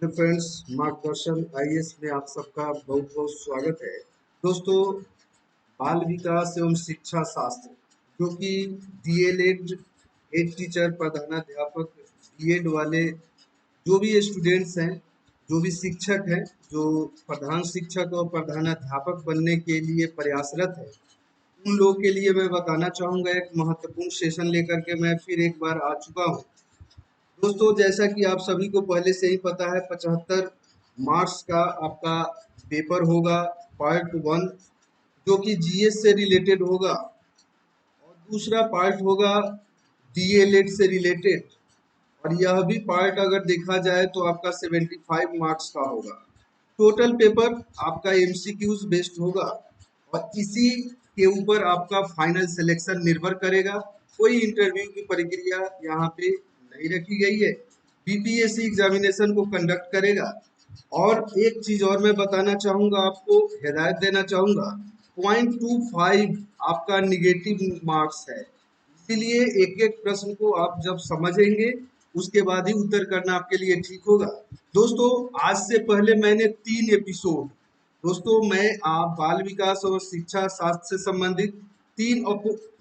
Hello friends, मार्गदर्शन IAS में आप सबका बहुत बहुत स्वागत है। दोस्तों, बाल विकास एवं शिक्षा शास्त्र जो कि डीएलएड, हेड टीचर, प्रधानाध्यापक, बीएड वाले जो भी स्टूडेंट्स हैं, जो भी शिक्षक हैं, जो प्रधान शिक्षक और प्रधानाध्यापक बनने के लिए प्रयासरत है, उन लोगों के लिए मैं बताना चाहूँगा। एक महत्वपूर्ण सेशन लेकर के मैं फिर एक बार आ चुका हूँ। दोस्तों, जैसा कि आप सभी को पहले से ही पता है, 75 मार्क्स का आपका पेपर होगा, पार्ट 1, जो कि जीएस से रिलेटेड होगा, और दूसरा पार्ट होगा डीएलएड से रिलेटेड, और यह भी पार्ट अगर देखा जाए तो आपका 75 मार्क्स का होगा। टोटल पेपर आपका एमसीक्यूज बेस्ड होगा, और इसी के ऊपर आपका फाइनल सिलेक्शन निर्भर करेगा। कोई इंटरव्यू की प्रक्रिया यहाँ पे नहीं रखी गई है। बीपीएससी एग्जामिनेशन को कंडक्ट करेगा। और एक चीज और मैं बताना चाहूंगा, आपको हिदायत देना चाहूंगा, 0.25 आपका निगेटिव मार्क्स है। इसीलिए एक एक प्रश्न को आप जब समझेंगे उसके बाद ही उत्तर करना आपके लिए ठीक होगा। दोस्तों, आज से पहले मैंने 3 एपिसोड, दोस्तों मैं आप बाल विकास और शिक्षा शास्त्र से संबंधित 3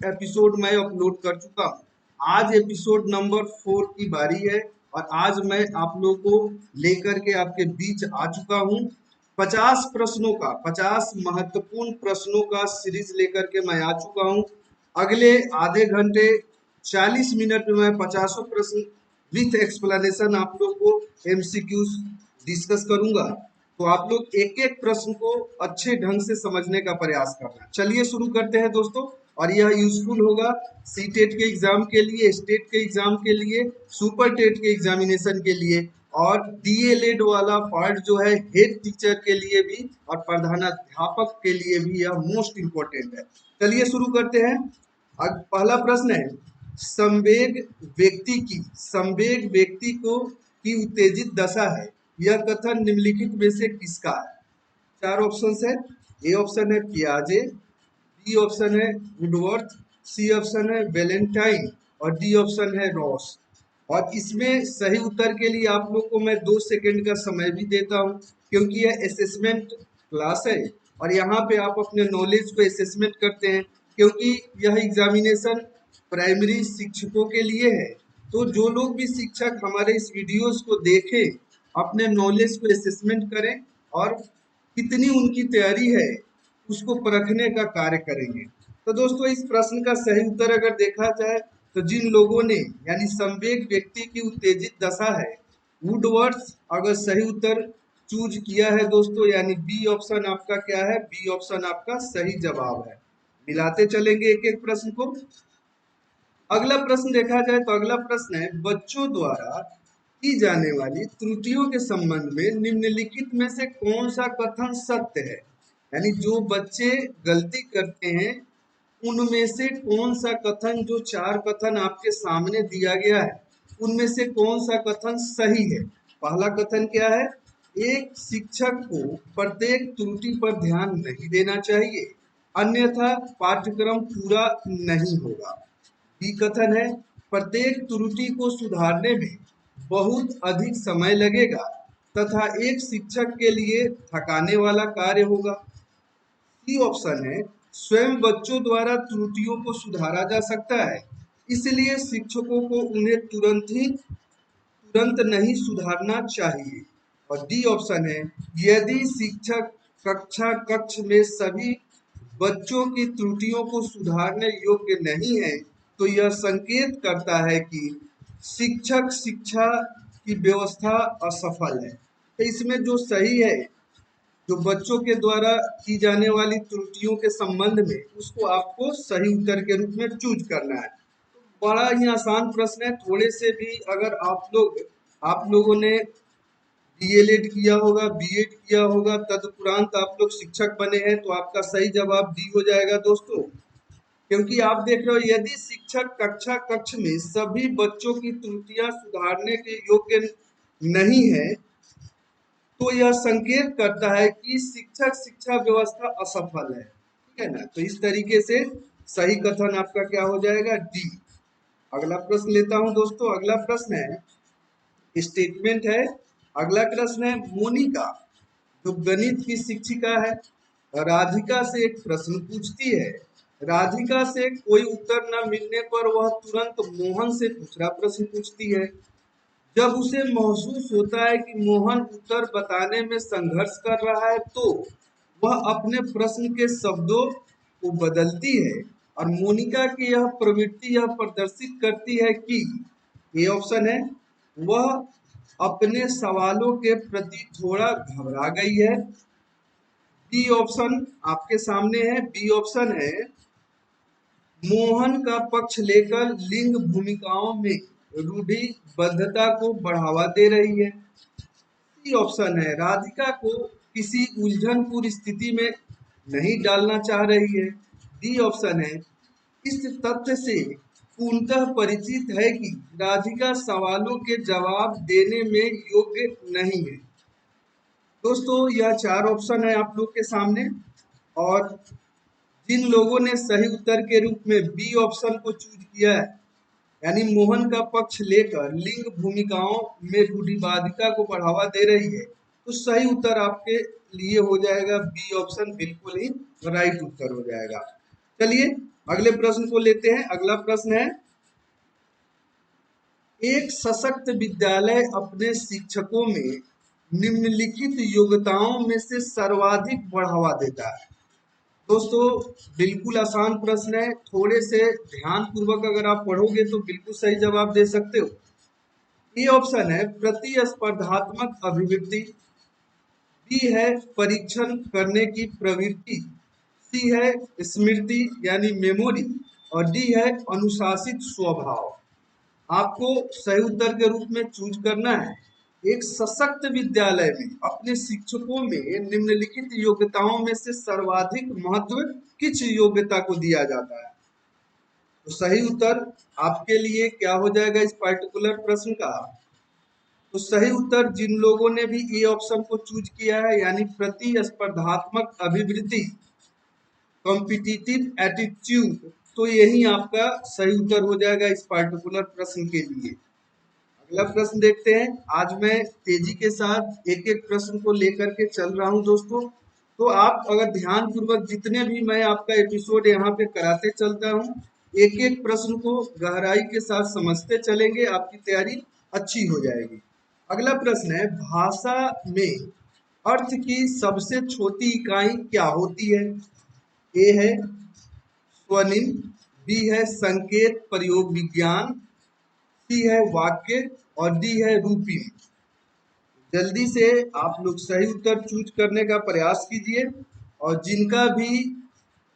एपिसोड मैं अपलोड कर चुका हूँ। आज एपिसोड नंबर 4 की बारी है, और आज मैं आप लोगों को लेकर के आपके बीच आ चुका हूँ। 50 महत्वपूर्ण प्रश्नों का सीरीज लेकर के मैं आ चुका हूँ। अगले आधे घंटे 40 मिनट में मैं 50 प्रश्न विथ एक्सप्लेनेशन आप लोग को एमसीक्यू डिस्कस करूंगा। तो आप लोग एक एक प्रश्न को अच्छे ढंग से समझने का प्रयास करना। चलिए शुरू करते हैं दोस्तों। और यह यूजफुल होगा सी टेट के एग्जाम के लिए, स्टेट के एग्जाम के लिए, सुपर टेट के एग्जामिनेशन के लिए, और डीएलएड वाला पार्ट जो है हेड टीचर के लिए भी और प्रधानाध्यापक के लिए भी यह मोस्ट इंपॉर्टेंट है। चलिए शुरू करते हैं। अब पहला प्रश्न है, संवेग व्यक्ति को की उत्तेजित दशा है। यह कथन निम्नलिखित में से किसका है? 4 ऑप्शन है। ए ऑप्शन है पियाजे, बी ऑप्शन है वुडवर्थ, सी ऑप्शन है वैलेंटाइन, और डी ऑप्शन है रॉस। और इसमें सही उत्तर के लिए आप लोग को मैं 2 सेकंड का समय भी देता हूं, क्योंकि यह असेसमेंट क्लास है और यहाँ पे आप अपने नॉलेज को असेसमेंट करते हैं। क्योंकि यह एग्जामिनेशन प्राइमरी शिक्षकों के लिए है, तो जो लोग भी शिक्षक हमारे इस वीडियोस को देखें, अपने नॉलेज को असेसमेंट करें, और कितनी उनकी तैयारी है उसको परखने का कार्य करेंगे। तो दोस्तों, इस प्रश्न का सही उत्तर अगर देखा जाए तो जिन लोगों ने, यानी संवेग व्यक्ति की उत्तेजित दशा है, वुडवर्ड्स, अगर सही उत्तर चूज किया है दोस्तों, यानी बी ऑप्शन आपका क्या है? बी ऑप्शन आपका सही जवाब है। मिलाते चलेंगे एक एक प्रश्न को। अगला प्रश्न देखा जाए तो अगला प्रश्न है, बच्चों द्वारा की जाने वाली त्रुटियों के संबंध में निम्नलिखित में से कौन सा कथन सत्य है? यानी जो बच्चे गलती करते हैं उनमें से कौन सा कथन, जो 4 कथन आपके सामने दिया गया है, उनमें से कौन सा कथन सही है? पहला कथन क्या है? एक शिक्षक को प्रत्येक त्रुटि पर ध्यान नहीं देना चाहिए, अन्यथा पाठ्यक्रम पूरा नहीं होगा। बी कथन है, प्रत्येक त्रुटि को सुधारने में बहुत अधिक समय लगेगा तथा एक शिक्षक के लिए थकाने वाला कार्य होगा। सी ऑप्शन है, स्वयं बच्चों द्वारा त्रुटियों को सुधारा जा सकता है, इसलिए शिक्षकों को उन्हें तुरंत नहीं सुधारना चाहिए। और डी ऑप्शन है, यदि शिक्षक कक्ष में सभी बच्चों की त्रुटियों को सुधारने योग्य नहीं है, तो यह संकेत करता है कि शिक्षक शिक्षा की व्यवस्था असफल है। तो इसमें जो सही है, जो बच्चों के द्वारा की जाने वाली त्रुटियों के संबंध में, उसको आपको सही उत्तर के रूप में चूज करना है। बड़ा ही आसान प्रश्न है। थोड़े से भी अगर आप लोगों ने डीएलएड किया होगा, बीएड किया होगा, तदुपरांत आप लोग शिक्षक बने हैं, तो आपका सही जवाब डी हो जाएगा दोस्तों। क्योंकि आप देख रहे हो, यदि शिक्षक कक्ष में सभी बच्चों की त्रुटियां सुधारने के योग्य नहीं है, तो यह संकेत करता है कि शिक्षक शिक्षा व्यवस्था असफल है। ठीक है ना? तो इस तरीके से सही कथन आपका क्या हो जाएगा? डी। अगला प्रश्न लेता हूं दोस्तों। अगला प्रश्न है, स्टेटमेंट है, अगला प्रश्न है, मोनिका जो गणित की शिक्षिका है, राधिका से एक प्रश्न पूछती है। राधिका से कोई उत्तर न मिलने पर वह तुरंत मोहन से दूसरा प्रश्न पूछती है। जब उसे महसूस होता है कि मोहन उत्तर बताने में संघर्ष कर रहा है, तो वह अपने प्रश्न के शब्दों को बदलती है। और मोनिका की यह प्रवृत्ति यह प्रदर्शित करती है कि ये ऑप्शन है, वह अपने सवालों के प्रति थोड़ा घबरा गई है। बी ऑप्शन आपके सामने है। बी ऑप्शन है, मोहन का पक्ष लेकर लिंग भूमिकाओं में रूढ़िबद्धता को बढ़ावा दे रही है। सी ऑप्शन है, राधिका को किसी उलझनपूर्ण स्थिति में नहीं डालना चाह रही है। डी ऑप्शन है, इस तथ्य से पूर्णतः परिचित है कि राधिका सवालों के जवाब देने में योग्य नहीं है। दोस्तों, यह चार ऑप्शन है आप लोग के सामने, और जिन लोगों ने सही उत्तर के रूप में बी ऑप्शन को चूज किया है, यानी मोहन का पक्ष लेकर लिंग भूमिकाओं में रूढ़िवादिता को बढ़ावा दे रही है, तो सही उत्तर आपके लिए हो जाएगा बी ऑप्शन, बिल्कुल ही राइट उत्तर हो जाएगा। चलिए अगले प्रश्न को लेते हैं। अगला प्रश्न है, एक सशक्त विद्यालय अपने शिक्षकों में निम्नलिखित योग्यताओं में से सर्वाधिक बढ़ावा देता है। दोस्तों, बिल्कुल आसान प्रश्न है, थोड़े से ध्यान पूर्वक अगर आप पढ़ोगे तो बिल्कुल सही जवाब दे सकते हो। ये ऑप्शन है, प्रतिस्पर्धात्मक अभिवृत्ति। बी है, परीक्षण करने की प्रवृत्ति। सी है, स्मृति यानी मेमोरी। और डी है, अनुशासित स्वभाव। आपको सही उत्तर के रूप में चूज करना है। एक सशक्त विद्यालय में अपने शिक्षकों में निम्नलिखित योग्यताओं में से सर्वाधिक महत्व किस योग्यता को दिया जाता है? तो सही उत्तर आपके लिए क्या हो जाएगा इस पर्टिकुलर प्रश्न का? तो सही उत्तर जिन लोगों ने भी ए ऑप्शन को चूज किया है, यानी प्रतिस्पर्धात्मक अभिवृत्ति, कॉम्पिटिटिव एटीट्यूड, तो यही आपका सही उत्तर हो जाएगा इस पर्टिकुलर प्रश्न के लिए। अगला प्रश्न देखते हैं। आज मैं तेजी के साथ एक एक प्रश्न को लेकर के चल रहा हूं दोस्तों, तो आप अगर ध्यान पूर्वक जितने भी मैं आपका एपिसोड यहाँ पे कराते चलता हूँ, एक एक प्रश्न को गहराई के साथ समझते चलेंगे, आपकी तैयारी अच्छी हो जाएगी। अगला प्रश्न है, भाषा में अर्थ की सबसे छोटी इकाई क्या होती है? ए है स्वनिम, बी है संकेत प्रयोग विज्ञान, सी है वाक्य, और डी है रूपी। जल्दी से आप लोग सही उत्तर चूज करने का प्रयास कीजिए, और जिनका भी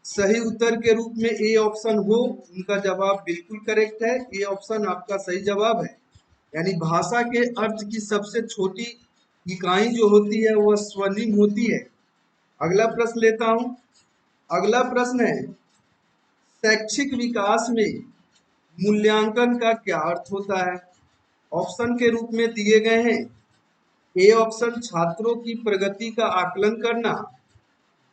सही उत्तर के रूप में ए ऑप्शन हो, उनका जवाब बिल्कुल करेक्ट है। ए ऑप्शन आपका सही जवाब है, यानी भाषा के अर्थ की सबसे छोटी इकाई जो होती है वह स्वनिम होती है। अगला प्रश्न लेता हूं। अगला प्रश्न है, शैक्षिक विकास में मूल्यांकन का क्या अर्थ होता है? ऑप्शन के रूप में दिए गए हैं। ए ऑप्शन, छात्रों की प्रगति का आकलन करना।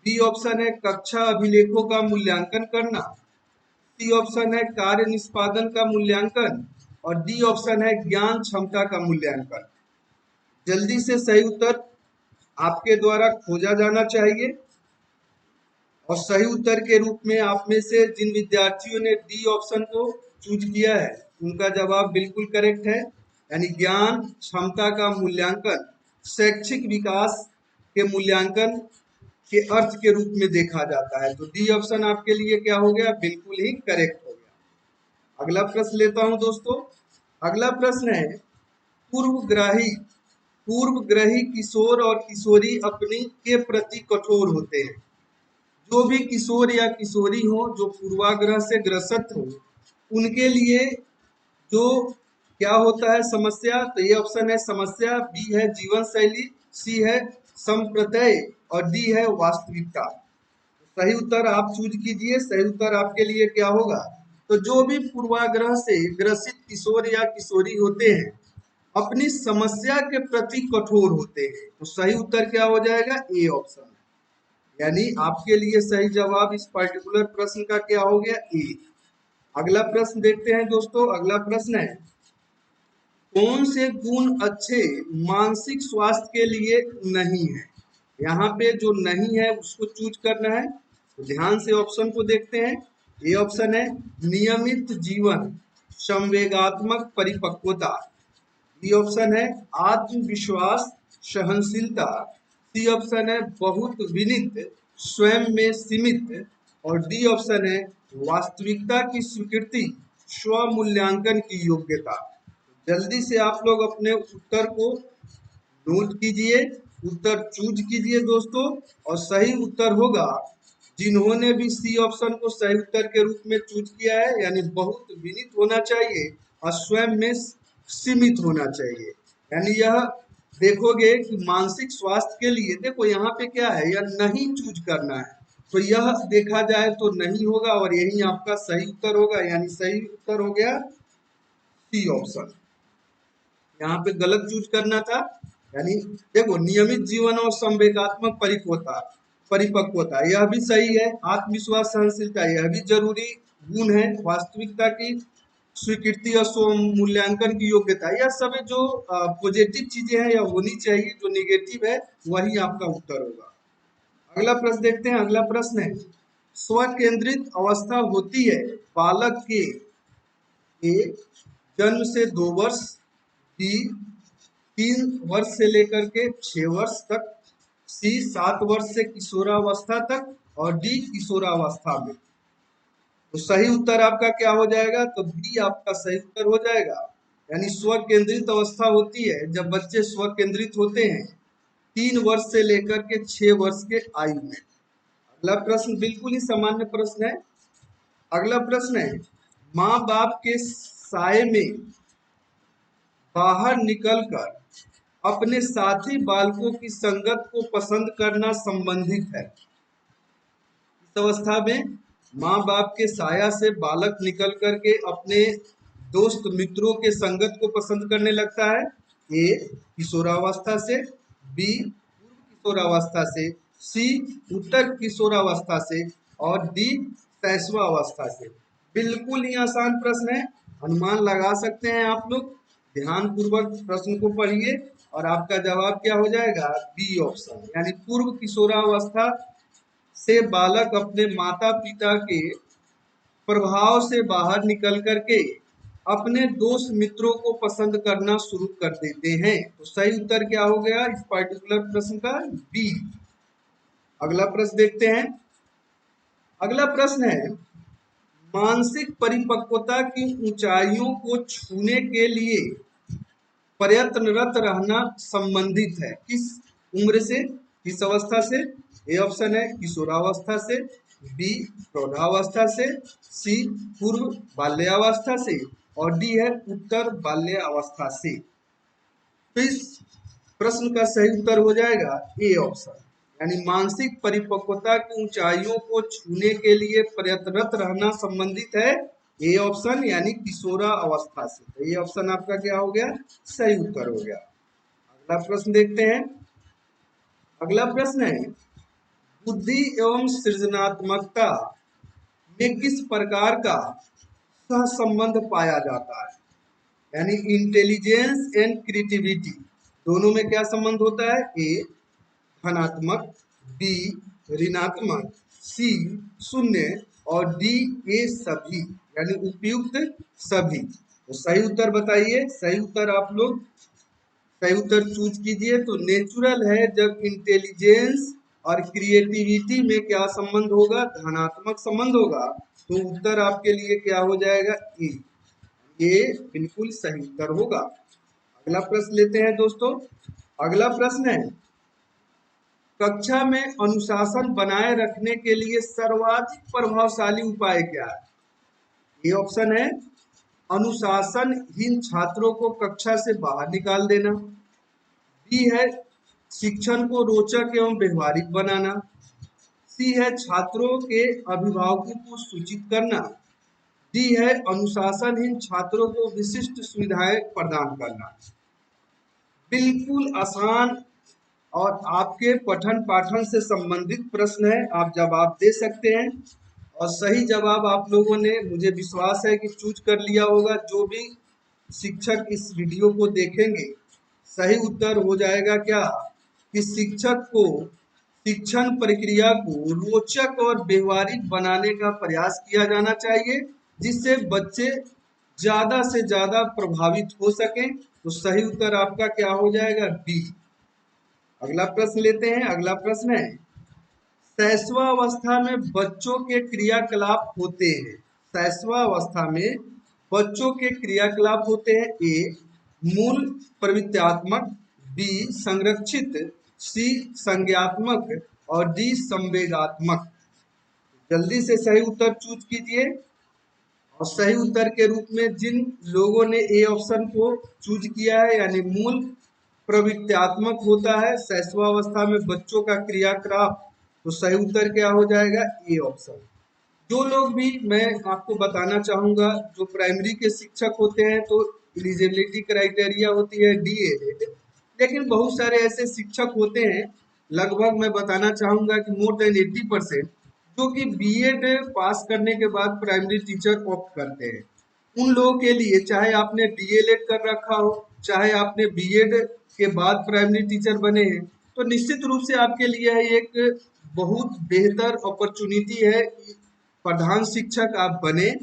बी ऑप्शन है, कक्षा अभिलेखों का मूल्यांकन करना। सी ऑप्शन है, कार्य निष्पादन का मूल्यांकन। और डी ऑप्शन है, ज्ञान क्षमता का मूल्यांकन। जल्दी से सही उत्तर आपके द्वारा खोजा जाना चाहिए, और सही उत्तर के रूप में आप में से जिन विद्यार्थियों ने डी ऑप्शन को चूज किया है, उनका जवाब बिल्कुल करेक्ट है, यानी ज्ञान क्षमता का मूल्यांकन शैक्षिक विकास के मूल्यांकन के अर्थ के रूप में देखा जाता है। तो डी ऑप्शन आपके लिए क्या हो गया? बिल्कुल ही करेक्ट हो गया। अगला प्रश्न लेता हूं दोस्तों। अगला प्रश्न है, पूर्वग्रही किशोर और किशोरी अपनी के प्रति कठोर होते हैं। जो भी किशोर या किशोरी हो जो पूर्वाग्रह से ग्रसित हो, उनके लिए जो क्या होता है समस्या? तो ये ऑप्शन है समस्या, बी है जीवन शैली, सी है संप्रत्यय, और डी है वास्तविकता। सही उत्तर आप चूज कीजिए। सही उत्तर आपके लिए क्या होगा? तो जो भी पूर्वाग्रह से ग्रसित किशोर या किशोरी होते हैं, अपनी समस्या के प्रति कठोर होते हैं, तो सही उत्तर क्या हो जाएगा? ए ऑप्शन, यानी आपके लिए सही जवाब इस पर्टिकुलर प्रश्न का क्या हो गया? ए। अगला प्रश्न देखते हैं दोस्तों। अगला प्रश्न है, कौन से गुण अच्छे मानसिक स्वास्थ्य के लिए नहीं है? यहाँ पे जो नहीं है उसको चूज करना है। तो ध्यान से ऑप्शन को देखते हैं। ए ऑप्शन है नियमित जीवन, संवेगात्मक परिपक्वता। बी ऑप्शन है आत्मविश्वास, सहनशीलता। सी ऑप्शन है बहुत विनित, स्वयं में सीमित। और डी ऑप्शन है वास्तविकता की स्वीकृति, स्व मूल्यांकन की योग्यता। जल्दी से आप लोग अपने उत्तर को नोट कीजिए, उत्तर चूज कीजिए दोस्तों। और सही उत्तर होगा जिन्होंने भी सी ऑप्शन को सही उत्तर के रूप में चूज किया है, यानी बहुत विनीत होना चाहिए और स्वयं में सीमित होना चाहिए। यानी यह देखोगे कि मानसिक स्वास्थ्य के लिए देखो यहाँ पे क्या है, यह नहीं चूज करना है, तो यह देखा जाए तो नहीं होगा और यही आपका सही उत्तर होगा। यानी सही उत्तर हो गया सी ऑप्शन। यहाँ पे गलत चूज करना था। यानी देखो नियमित जीवन और संवेगात्मक परिपक्वता परिपक्वता यह भी सही है। आत्मविश्वास, सहनशीलता यह भी जरूरी गुण है। वास्तविकता की स्वीकृति और स्व मूल्यांकन की योग्यता, यह सब जो पॉजिटिव चीजें हैं यह होनी चाहिए। जो निगेटिव है वही आपका उत्तर होगा। अगला प्रश्न देखते हैं। अगला प्रश्न है स्व केंद्रित अवस्था होती है बालक के ए जन्म से 2 वर्ष, बी 3 वर्ष से लेकर के 6 वर्ष तक, सी 7 वर्ष से किशोरावस्था तक और डी किशोरावस्था में। तो सही उत्तर आपका क्या हो जाएगा? तो बी आपका सही उत्तर हो जाएगा। यानी स्व केंद्रित अवस्था होती है जब बच्चे स्व केंद्रित होते हैं 3 वर्ष से लेकर के 6 वर्ष के आयु में। अगला प्रश्न बिल्कुल ही सामान्य प्रश्न है। अगला प्रश्न है माँ बाप के साय में बाहर निकलकर अपने साथी बालकों की संगत को पसंद करना संबंधित है। इस अवस्था में माँ बाप के साया से बालक निकल करके अपने दोस्त मित्रों के संगत को पसंद करने लगता है। ए किशोरावस्था से, बी पूर्व किशोरावस्था से, सी उत्तर किशोरावस्था से और डी शैशवावस्था से। बिल्कुल ही आसान प्रश्न है, अनुमान लगा सकते हैं आप लोग। ध्यान पूर्वक प्रश्न को पढ़िए और आपका जवाब क्या हो जाएगा? B option. यानी पूर्व किशोरावस्था से बालक अपने माता पिता के प्रभाव से बाहर निकल करके अपने दोस्त मित्रों को पसंद करना शुरू कर देते हैं। तो सही उत्तर क्या हो गया इस पर्टिकुलर प्रश्न का? बी। अगला प्रश्न देखते हैं। अगला प्रश्न है मानसिक परिपक्वता की ऊंचाइयों को छूने के लिए प्रयत्नरत रहना संबंधित है किस उम्र से, किस अवस्था से? ए ऑप्शन है किशोरावस्था से, बी प्रौढ़ावस्था से, सी पूर्व बाल्यावस्था से और डी है उत्तर बाल्यावस्था से। तो इस प्रश्न का सही उत्तर हो जाएगा ए ऑप्शन। यानी मानसिक परिपक्वता की ऊंचाइयों को छूने के लिए प्रयत्नरत रहना संबंधित है ए ऑप्शन, यानी किशोरा अवस्था से। तो ये ऑप्शन आपका क्या हो गया? सही उत्तर हो गया। अगला प्रश्न देखते हैं। अगला प्रश्न है बुद्धि एवं सृजनात्मकता में किस प्रकार का सहसंबंध पाया जाता है? यानी इंटेलिजेंस एंड क्रिएटिविटी दोनों में क्या संबंध होता है? ए धनात्मक, बी ऋणात्मक, सी शून्य और डी ए सभी, यानी उपयुक्त सभी। तो सही उत्तर बताइए। सही उत्तर आप लोग सही उत्तर चूज कीजिए। तो नेचुरल है जब इंटेलिजेंस और क्रिएटिविटी में क्या संबंध होगा? धनात्मक संबंध होगा। तो उत्तर आपके लिए क्या हो जाएगा? ए। ये बिल्कुल सही उत्तर होगा। अगला प्रश्न लेते हैं दोस्तों। अगला प्रश्न है कक्षा में अनुशासन बनाए रखने के लिए सर्वाधिक प्रभावशाली उपाय क्या है? ये ऑप्शन है अनुशासनहीन छात्रों को कक्षा से बाहर निकाल देना, बी है शिक्षण को रोचक एवं व्यवहारिक बनाना, सी है छात्रों के अभिभावकों को सूचित करना, डी है अनुशासनहीन छात्रों को विशिष्ट सुविधाएं प्रदान करना। बिल्कुल आसान और आपके पठन पाठन से संबंधित प्रश्न है, आप जवाब दे सकते हैं। और सही जवाब आप लोगों ने मुझे विश्वास है कि चूज कर लिया होगा। जो भी शिक्षक इस वीडियो को देखेंगे? सही उत्तर हो जाएगा क्या कि शिक्षक को शिक्षण प्रक्रिया को रोचक और व्यवहारिक बनाने का प्रयास किया जाना चाहिए, जिससे बच्चे ज्यादा से ज्यादा प्रभावित हो सके। तो सही उत्तर आपका क्या हो जाएगा? बी। अगला प्रश्न लेते हैं। अगला प्रश्न है, शैशवावस्था में बच्चों के क्रियाकलाप होते हैं। शैशवावस्था में बच्चों के क्रियाकलाप होते हैं। ए मूल प्रवृत्त्यात्मक, बी संरक्षित, सी संज्ञात्मक और डी संवेगात्मक। जल्दी से सही उत्तर चूज कीजिए। और सही उत्तर के रूप में जिन लोगों ने ए ऑप्शन को चूज किया है, यानी मूल प्रवृत्त्यात्मक होता है शैशवावस्था में बच्चों का क्रियाकलाप, तो सही उत्तर क्या हो जाएगा? A option. जो लोग भी, मैं आपको बताना चाहूंगा, जो प्राइमरी के शिक्षक होते हैं तो एलिजिबिलिटी क्राइटेरिया होती है डीएलएड, लेकिन बहुत सारे ऐसे शिक्षक होते हैं, लगभग मैं बताना चाहूंगा कि मोर देन 80%, जो कि बीएड पास करने के बाद प्राइमरी टीचर ऑप्ट करते हैं। उन लोगों के लिए, चाहे आपने डीएलएड कर रखा हो, चाहे आपने बीएड के बाद प्राइमरी टीचर बने हैं, तो निश्चित रूप से आपके लिए एक बहुत बेहतर अपॉर्चुनिटी है कि प्रधान शिक्षक आप बने।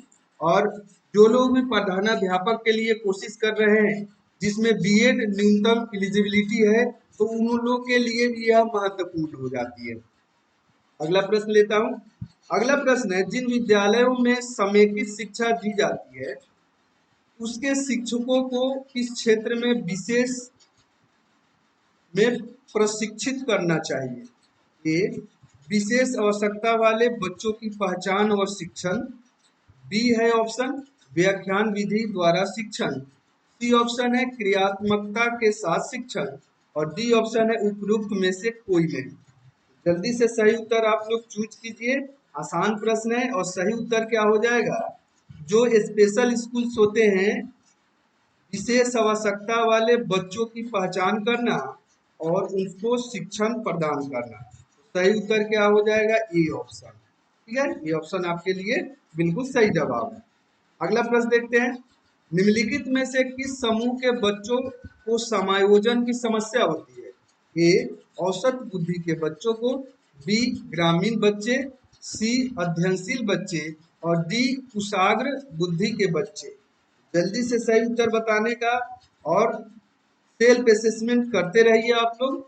और जो लोग भी प्रधानाध्यापक के लिए कोशिश कर रहे हैं, जिसमें बीएड न्यूनतम एलिजिबिलिटी है, तो उन लोगों के लिए भी यह महत्वपूर्ण हो जाती है। अगला प्रश्न लेता हूं। अगला प्रश्न है, जिन विद्यालयों में समेकित शिक्षा दी जाती है, उसके शिक्षकों को किस क्षेत्र में विशेष में प्रशिक्षित करना चाहिए? ए विशेष आवश्यकता वाले बच्चों की पहचान और शिक्षण, बी है ऑप्शन व्याख्यान विधि द्वारा शिक्षण, सी ऑप्शन है क्रियात्मकता के साथ शिक्षण और डी ऑप्शन है उपयुक्त में से कोई नहीं। जल्दी से सही उत्तर आप लोग चूज कीजिए। आसान प्रश्न है और सही उत्तर क्या हो जाएगा? जो स्पेशल स्कूल्स होते हैं, विशेष आवश्यकता वाले बच्चों की पहचान करना और उनको शिक्षण प्रदान करना। सही उत्तर क्या हो जाएगा? A option. ठीक है, ये ऑप्शन आपके लिए बिल्कुल सही जवाब है। अगला प्रश्न देखते हैं, निम्नलिखित में से किस समूह के बच्चों को समायोजन की समस्या होती है? ए औसत बुद्धि के बच्चों को, बी ग्रामीण बच्चे, सी अध्ययनशील बच्चे और डी कुशाग्र बुद्धि के बच्चे। जल्दी से सही उत्तर बताने का और सेल्फ असेसमेंट करते रहिए आप लोग।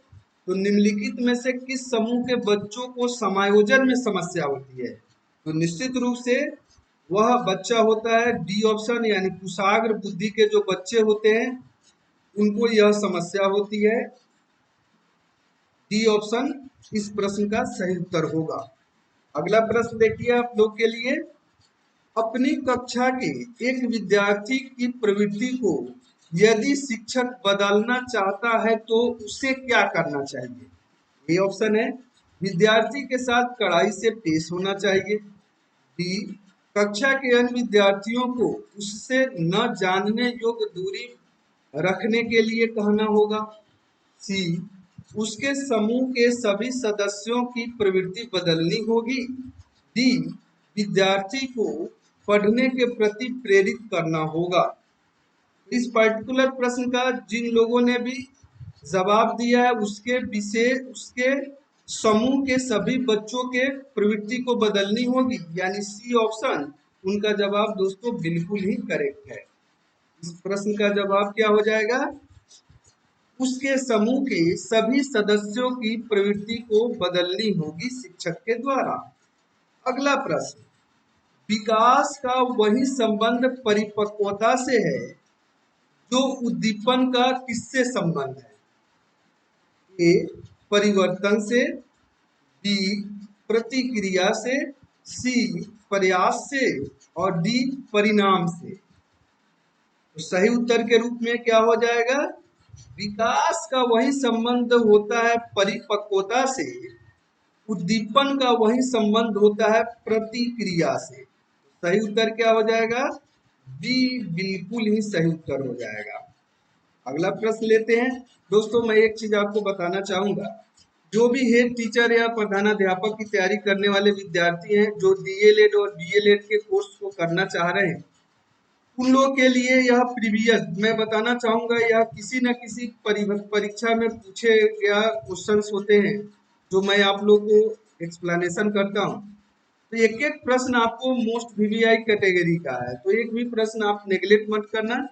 तो निम्नलिखित में से किस समूह के बच्चों को समायोजन में समस्या होती है? तो निश्चित रूप से वह बच्चा होता है डी ऑप्शन, यानी कुशाग्र बुद्धि के जो बच्चे होते हैं उनको यह समस्या होती है। डी ऑप्शन इस प्रश्न का सही उत्तर होगा। अगला प्रश्न देखिए आप लोग के लिए, अपनी कक्षा के एक विद्यार्थी की प्रवृत्ति को यदि शिक्षक बदलना चाहता है तो उसे क्या करना चाहिए? ये ऑप्शन है विद्यार्थी के साथ कड़ाई से पेश होना चाहिए, बी कक्षा के अन्य विद्यार्थियों को उससे न जानने योग्य दूरी रखने के लिए कहना होगा, सी उसके समूह के सभी सदस्यों की प्रवृत्ति बदलनी होगी, डी विद्यार्थी को पढ़ने के प्रति प्रेरित करना होगा। इस पर्टिकुलर प्रश्न का जिन लोगों ने भी जवाब दिया है उसके समूह के सभी बच्चों के प्रवृत्ति को बदलनी होगी, यानी सी ऑप्शन उनका जवाब दोस्तों बिल्कुल ही करेक्ट है। इस प्रश्न का जवाब क्या हो जाएगा? उसके समूह के सभी सदस्यों की प्रवृत्ति को बदलनी होगी शिक्षक के द्वारा। अगला प्रश्न, विकास का वही संबंध परिपक्वता से है जो उद्दीपन का किससे संबंध है? ए परिवर्तन से, बी प्रतिक्रिया से, सी प्रयास से और डी परिणाम से। तो सही उत्तर के रूप में क्या हो जाएगा? विकास का वही संबंध होता है परिपक्वता से, उद्दीपन का वही संबंध होता है प्रतिक्रिया से। सही उत्तर क्या हो जाएगा? बी बिल्कुल ही सही उत्तर हो जाएगा। अगला प्रश्न लेते हैं। दोस्तों मैं एक चीज आपको बताना चाहूंगा, जो भी हेड टीचर या प्रधानाध्यापक की तैयारी करने वाले विद्यार्थी हैं, जो डीएलएड और बीएलएड के कोर्स को करना चाह रहे हैं, उन लोगों के लिए यह प्रीवियस मैं बताना चाहूंगा, यह किसी न किसी परीक्षा में पूछे गया क्वेश्चंस होते हैं जो मैं आप लोग को एक्सप्लेनेशन करता हूँ। तो एक एक प्रश्न आपको मोस्ट वीवीआई कैटेगरी का है, तो एक भी प्रश्न आप नेग्लेक्ट मत करना,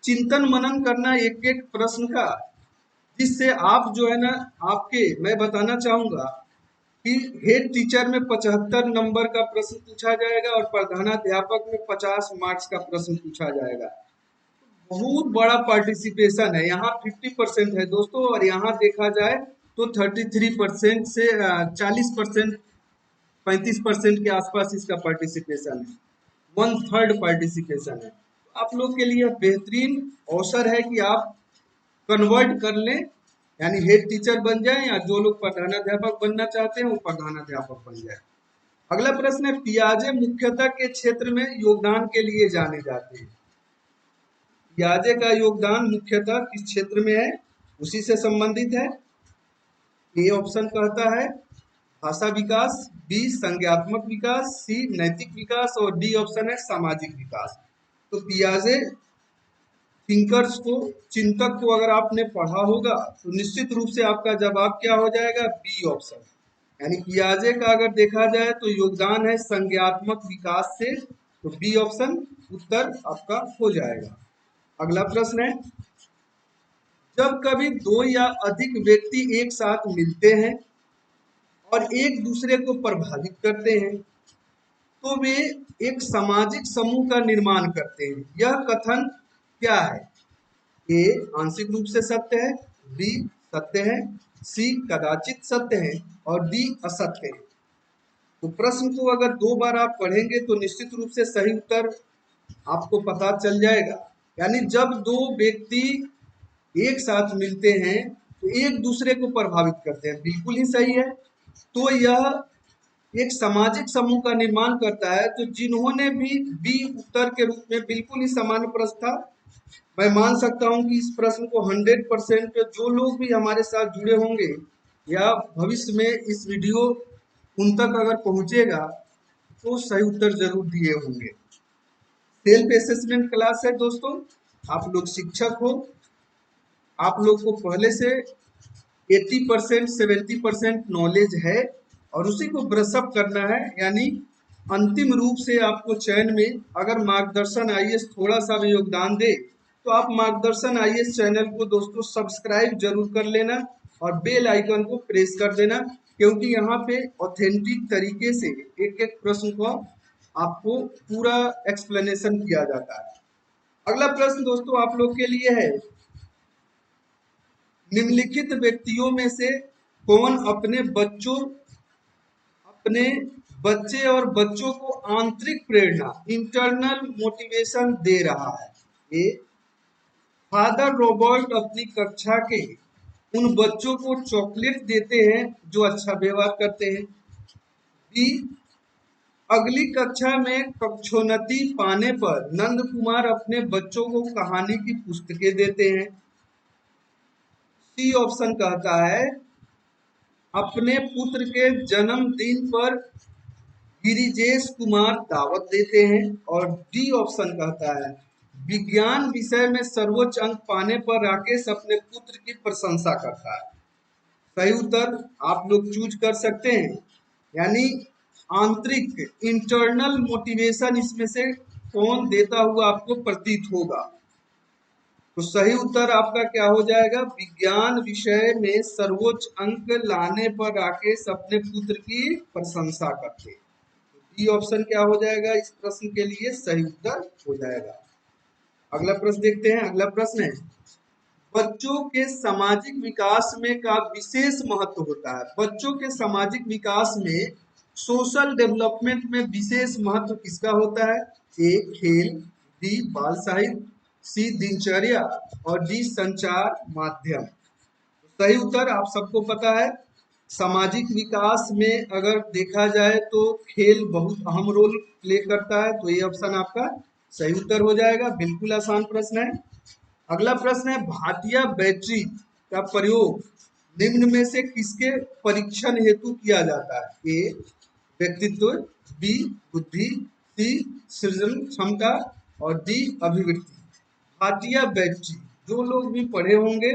चिंतन मनन करना एक एक प्रश्न का, जिससे आप जो है ना, आपके मैं बताना चाहूंगा कि हेड टीचर में 75 नंबर का प्रश्न पूछा जाएगा और प्रधानाध्यापक में 50 मार्क्स का प्रश्न पूछा जाएगा। बहुत बड़ा पार्टिसिपेशन है, यहाँ 50% है दोस्तों, और यहाँ देखा जाए तो 33% से 40%, 35% के आसपास इसका पार्टिसिपेशन है, 1/3 पार्टिसिपेशन है। आप लोग के लिए बेहतरीन अवसर है कि आप कन्वर्ट कर लें, यानी हेड टीचर बन जाए, या जो लोग प्रधानाध्यापक बनना चाहते हैं वो प्रधानाध्यापक बन जाए। अगला प्रश्न है, पियाजे मुख्यतः के क्षेत्र में योगदान के लिए जाने जाते हैं। पियाजे का योगदान मुख्यतः किस क्षेत्र में है, उसी से संबंधित है। ए ऑप्शन कहता है भाषा विकास, बी संज्ञात्मक विकास, सी नैतिक विकास, और डी ऑप्शन है सामाजिक विकास। तो पियाजे थिंकर्स को, चिंतक को अगर आपने पढ़ा होगा तो निश्चित रूप से आपका जवाब क्या हो जाएगा, बी ऑप्शन। यानी पियाजे का अगर देखा जाए तो योगदान है संज्ञात्मक विकास से, तो बी ऑप्शन उत्तर आपका हो जाएगा। अगला प्रश्न है, जब कभी दो या अधिक व्यक्ति एक साथ मिलते हैं और एक दूसरे को प्रभावित करते हैं तो वे एक सामाजिक समूह का निर्माण करते हैं। यह कथन क्या है? ए आंशिक रूप से सत्य है, बी सत्य है, सी कदाचित सत्य है, और डी असत्य है। तो प्रश्न को अगर 2 बार आप पढ़ेंगे तो निश्चित रूप से सही उत्तर आपको पता चल जाएगा। यानी जब दो व्यक्ति एक साथ मिलते हैं तो एक दूसरे को प्रभावित करते हैं, बिल्कुल ही सही है। तो यह एक सामाजिक समूह का निर्माण करता है। तो जिन्होंने भी बी उत्तर के रूप में, बिल्कुल ही सामान्य प्रश्न था, मैं मान सकता हूं कि इस प्रश्न को 100% जो लोग भी हमारे साथ जुड़े होंगे या भविष्य में इस वीडियो उन तक अगर पहुंचेगा तो सही उत्तर जरूर दिए होंगे। सेल्फ असेसमेंट क्लास है दोस्तों, आप लोग शिक्षक हो, आप लोग को पहले से 80% 70% नॉलेज है और उसी को ब्रशअप करना है। यानी अंतिम रूप से आपको चयन में अगर मार्गदर्शन आईएएस थोड़ा सा भी योगदान दे तो आप मार्गदर्शन आईएएस चैनल को दोस्तों सब्सक्राइब जरूर कर लेना और बेल आइकन को प्रेस कर देना, क्योंकि यहाँ पे ऑथेंटिक तरीके से एक एक प्रश्न को आपको पूरा एक्सप्लेनेशन किया जाता है। अगला प्रश्न दोस्तों आप लोग के लिए है, निम्नलिखित व्यक्तियों में से कौन अपने बच्चे और बच्चों को आंतरिक प्रेरणा, इंटरनल मोटिवेशन दे रहा है? ए फादर रॉबर्ट अपनी कक्षा के उन बच्चों को चॉकलेट देते हैं जो अच्छा व्यवहार करते हैं। बी अगली कक्षा में कक्षोन्नति पाने पर नंद कुमार अपने बच्चों को कहानी की पुस्तकें देते हैं। सी ऑप्शन कहता है अपने पुत्र के जन्मदिन पर गिरिजेश कुमार दावत देते हैं, और डी ऑप्शन कहता है विज्ञान विषय में सर्वोच्च अंक पाने पर राकेश अपने पुत्र की प्रशंसा करता है। सही उत्तर आप लोग चूज कर सकते हैं, यानी आंतरिक इंटरनल मोटिवेशन इसमें से कौन देता हुआ आपको प्रतीत होगा। तो सही उत्तर आपका क्या हो जाएगा, विज्ञान विषय में सर्वोच्च अंक लाने पर राकेश अपने पुत्र की प्रशंसा करते हैं। डी ऑप्शन क्या हो जाएगा, इस प्रश्न के लिए सही उत्तर हो जाएगा। अगला प्रश्न देखते हैं। अगला प्रश्न है, बच्चों के सामाजिक विकास में का विशेष महत्व होता है। बच्चों के सामाजिक विकास में, सोशल डेवलपमेंट में विशेष महत्व किसका होता है? ए खेल, बी बाल साहित्य, सी दिनचर्या, और डी संचार माध्यम। सही उत्तर आप सबको पता है, सामाजिक विकास में अगर देखा जाए तो खेल बहुत अहम रोल प्ले करता है, तो ये ऑप्शन आपका सही उत्तर हो जाएगा। बिल्कुल आसान प्रश्न है। अगला प्रश्न है, भाटिया बैटरी का प्रयोग निम्न में से किसके परीक्षण हेतु किया जाता है? ए व्यक्तित्व, बी बुद्धि, सी सृजन क्षमता, और डी अभिवृत्ति। भाटिया बैटरी, जो लोग भी पढ़े होंगे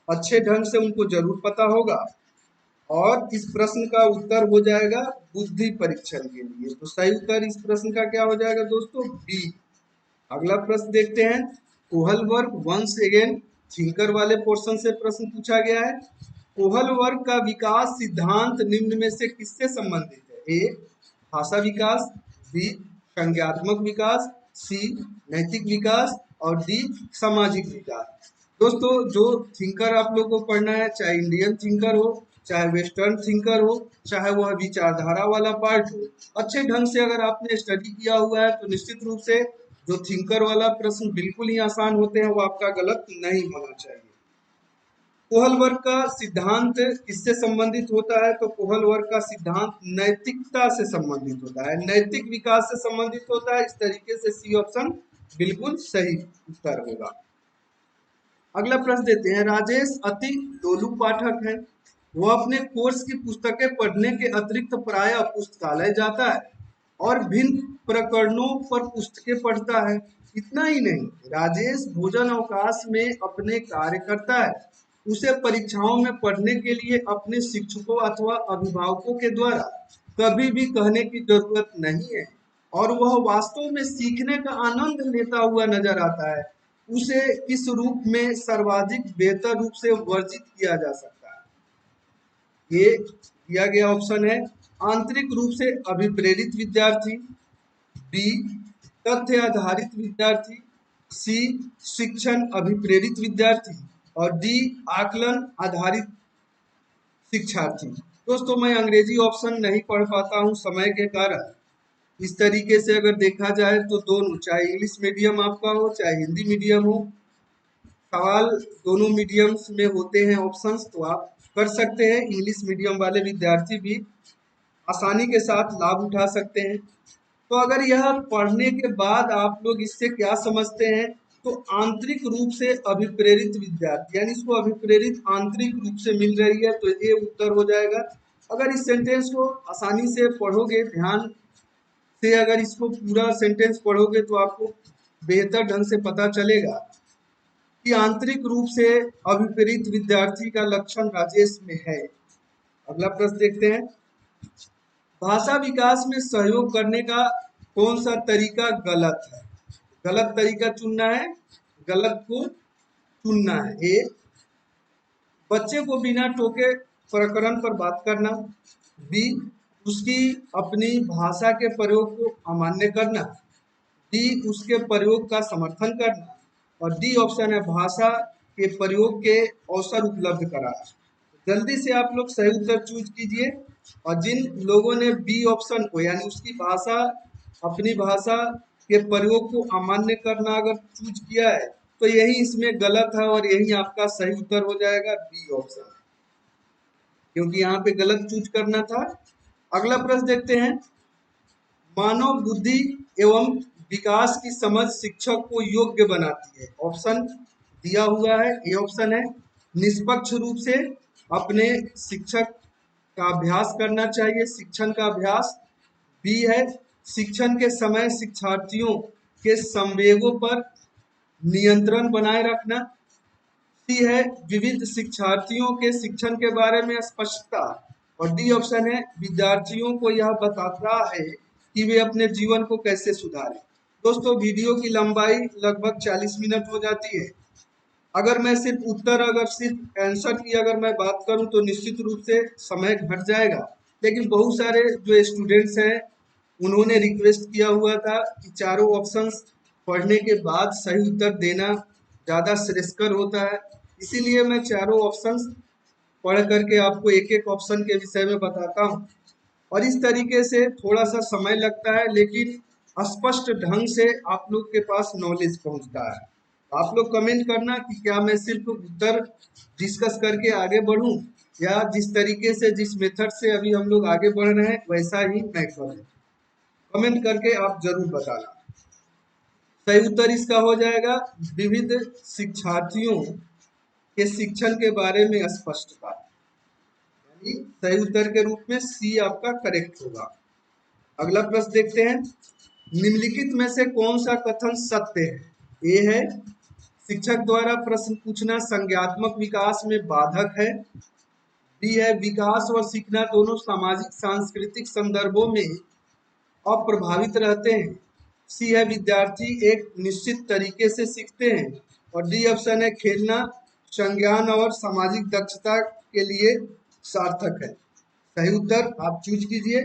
अच्छे ढंग से उनको जरूर पता होगा। और इस प्रश्न का उत्तर हो जाएगा बुद्धि परीक्षण के लिए। तो सही उत्तर इस प्रश्न का क्या हो जाएगा दोस्तों? बी। अगला प्रश्न देखते हैं। कोहलवर्ग वंस अगेन थिंकर वाले पोर्शन से प्रश्न पूछा गया है। कोहलवर्ग का विकास सिद्धांत निम्न में से किससे संबंधित है? ए भाषा विकास, बी संज्ञात्मक विकास, सी नैतिक विकास और डी सामाजिक विकास। दोस्तों जो थिंकर आप लोग को पढ़ना है, चाहे इंडियन थिंकर हो, चाहे वेस्टर्न थिंकर हो, चाहे वह विचारधारा वाला पार्ट हो, अच्छे ढंग से अगर आपने स्टडी किया हुआ है तो निश्चित रूप से जो थिंकर वाला प्रश्न बिल्कुल ही आसान होते हैं वो आपका गलत नहीं होना चाहिए। कोहलवर्ग का सिद्धांत किससे संबंधित होता है? तो कोहलवर्ग का सिद्धांत नैतिकता से संबंधित होता है, नैतिक विकास से संबंधित होता है। इस तरीके से सी ऑप्शन बिल्कुल सही उत्तर होगा। अगला प्रश्न देते हैं। राजेश अति लोलुप पाठक है। वह अपने कोर्स की पुस्तकें पढ़ने के अतिरिक्त प्रायः पुस्तकालय जाता है और भिन्न प्रकरणों पर पुस्तकें पढ़ता है। इतना ही नहीं, राजेश भोजन अवकाश में अपने कार्य करता है। उसे परीक्षाओं में पढ़ने के लिए अपने शिक्षकों अथवा अभिभावकों के द्वारा कभी भी कहने की जरूरत नहीं है और वह वास्तव में सीखने का आनंद लेता हुआ नजर आता है। उसे किस रूप में सर्वाधिक बेहतर रूप से वर्जित किया जा सकता है? ये दिया गया ऑप्शन है आंतरिक रूप से अभिप्रेरित विद्यार्थी, बी तथ्य आधारित विद्यार्थी, सी शिक्षण अभिप्रेरित विद्यार्थी और डी आकलन आधारित शिक्षार्थी। दोस्तों मैं अंग्रेजी ऑप्शन नहीं पढ़ पाता हूं समय के कारण। इस तरीके से अगर देखा जाए तो दोनों, चाहे इंग्लिश मीडियम आपका हो चाहे हिंदी मीडियम हो, सवाल दोनों मीडियम्स में होते हैं ऑप्शंस, तो आप कर सकते हैं। इंग्लिश मीडियम वाले विद्यार्थी भी आसानी के साथ लाभ उठा सकते हैं। तो अगर यह पढ़ने के बाद आप लोग इससे क्या समझते हैं, तो आंतरिक रूप से अभिप्रेरित विद्यार्थी, यानी इसको अभिप्रेरित आंतरिक रूप से मिल रही है, तो ये उत्तर हो जाएगा। अगर इस सेंटेंस को आसानी से पढ़ोगे, ध्यान से अगर इसको पूरा सेंटेंस पढ़ोगे तो आपको बेहतर ढंग से पता चलेगा कि आंतरिक रूप से अभिप्रेरित विद्यार्थी का लक्षण राजेश में है। अगला प्रश्न देखते हैं। भाषा विकास में सहयोग करने का कौन सा तरीका गलत है? गलत तरीका चुनना है, गलत को चुनना है। ए बच्चे को बिना टोके प्रकरण पर बात करना, बी उसकी अपनी भाषा के प्रयोग को अमान्य करना, डी उसके प्रयोग का समर्थन करना और डी ऑप्शन है भाषा के प्रयोग के अवसर उपलब्ध कराना। जल्दी से आप लोग सही उत्तर चूज कीजिए। और जिन लोगों ने बी ऑप्शन को, यानी उसकी भाषा अपनी भाषा के प्रयोग को अमान्य करना अगर चूज किया है, तो यही इसमें गलत है और यही आपका सही उत्तर हो जाएगा, बी ऑप्शन, क्योंकि यहाँ पे गलत चूज करना था। अगला प्रश्न देखते हैं। मानव बुद्धि एवं विकास की समझ शिक्षक को योग्य बनाती है। ऑप्शन दिया हुआ है, ये ऑप्शन है निष्पक्ष रूप से अपने शिक्षक का अभ्यास करना चाहिए, शिक्षण का अभ्यास। बी है शिक्षण के समय शिक्षार्थियों के संवेगों पर नियंत्रण बनाए रखना। सी है विविध शिक्षार्थियों के शिक्षण के बारे में स्पष्टता। और डी ऑप्शन है विद्यार्थियों को यह बताता है कि वे अपने जीवन को कैसे सुधारें। दोस्तों वीडियो की लंबाई लगभग 40 मिनट हो जाती है। अगर मैं सिर्फ उत्तर, अगर सिर्फ आंसर की अगर मैं बात करूं तो निश्चित रूप से समय घट जाएगा, लेकिन बहुत सारे जो स्टूडेंट्स हैं उन्होंने रिक्वेस्ट किया हुआ था कि चारों ऑप्शंस पढ़ने के बाद सही उत्तर देना ज़्यादा श्रेयस्कर होता है, इसीलिए मैं चारों ऑप्शंस पढ़ करके आपको एक एक ऑप्शन के विषय में बताता हूँ। और इस तरीके से थोड़ा सा समय लगता है, लेकिन स्पष्ट ढंग से आप लोग के पास नॉलेज पहुंचता है। आप लोग कमेंट करना कि क्या मैं सिर्फ उत्तर डिस्कस करके आगे बढ़ूं या जिस तरीके से, जिस मेथड से अभी हम लोग आगे बढ़ रहे हैं वैसा ही मैं करूं। कमेंट करके आप जरूर बताना। सही उत्तर इसका हो जाएगा विविध शिक्षार्थियों के शिक्षण के बारे में स्पष्टता, यानी सही उत्तर के रूप में सी आपका करेक्ट होगा। अगला प्रश्न देखते हैं। निम्नलिखित में से कौन सा कथन सत्य है? ए है शिक्षक द्वारा प्रश्न पूछना संज्ञात्मक विकास में बाधक है। बी है विकास और सीखना दोनों सामाजिक सांस्कृतिक संदर्भों में अप्रभावित रहते हैं। सी है विद्यार्थी एक निश्चित तरीके से सीखते हैं। और डी ऑप्शन है खेलना संज्ञान और सामाजिक दक्षता के लिए सार्थक है। सही उत्तर आप चूज कीजिए।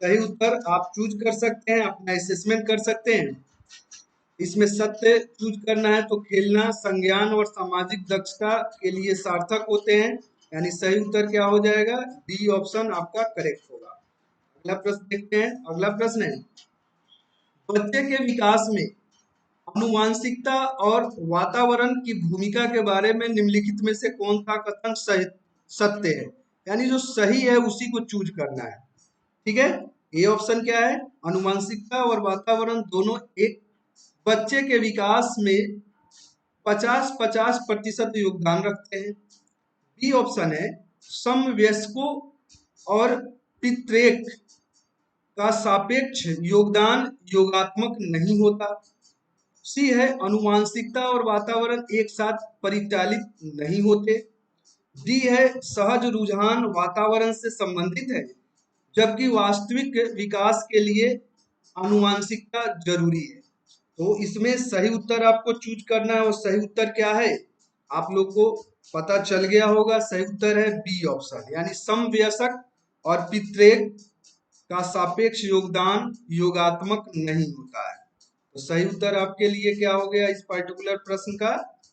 सही उत्तर आप चूज कर सकते हैं, अपना असेसमेंट कर सकते हैं। इसमें सत्य चूज करना है तो खेलना संज्ञान और सामाजिक दक्षता के लिए सार्थक होते हैं, यानी सही उत्तर क्या हो जाएगा? डी ऑप्शन आपका करेक्ट होगा। अगला प्रश्न देखते हैं। अगला प्रश्न है बच्चे के विकास में आनुवांशिकता और वातावरण की भूमिका के बारे में निम्नलिखित में से कौन सा कथन सही सत्य है? यानी जो सही है उसी को चूज करना है। ठीक है, ए ऑप्शन क्या है? आनुवांशिकता और वातावरण दोनों एक बच्चे के विकास में 50-50% योगदान रखते हैं। बी ऑप्शन है समवयस्कों और पितृक का सापेक्ष योगदान योगात्मक नहीं होता। सी है आनुवांशिकता और वातावरण एक साथ परिचालित नहीं होते। डी है सहज रुझान वातावरण से संबंधित है जबकि वास्तविक विकास के लिए आनुवांशिकता जरूरी है। तो इसमें सही उत्तर आपको चूज करना है और सही उत्तर क्या है आप लोग को पता चल गया होगा। सही उत्तर है बी ऑप्शन, यानी समवयस्क और पितृक का सापेक्ष योगदान योगात्मक नहीं होता है। तो सही उत्तर आपके लिए क्या हो गया इस पर्टिकुलर प्रश्न का?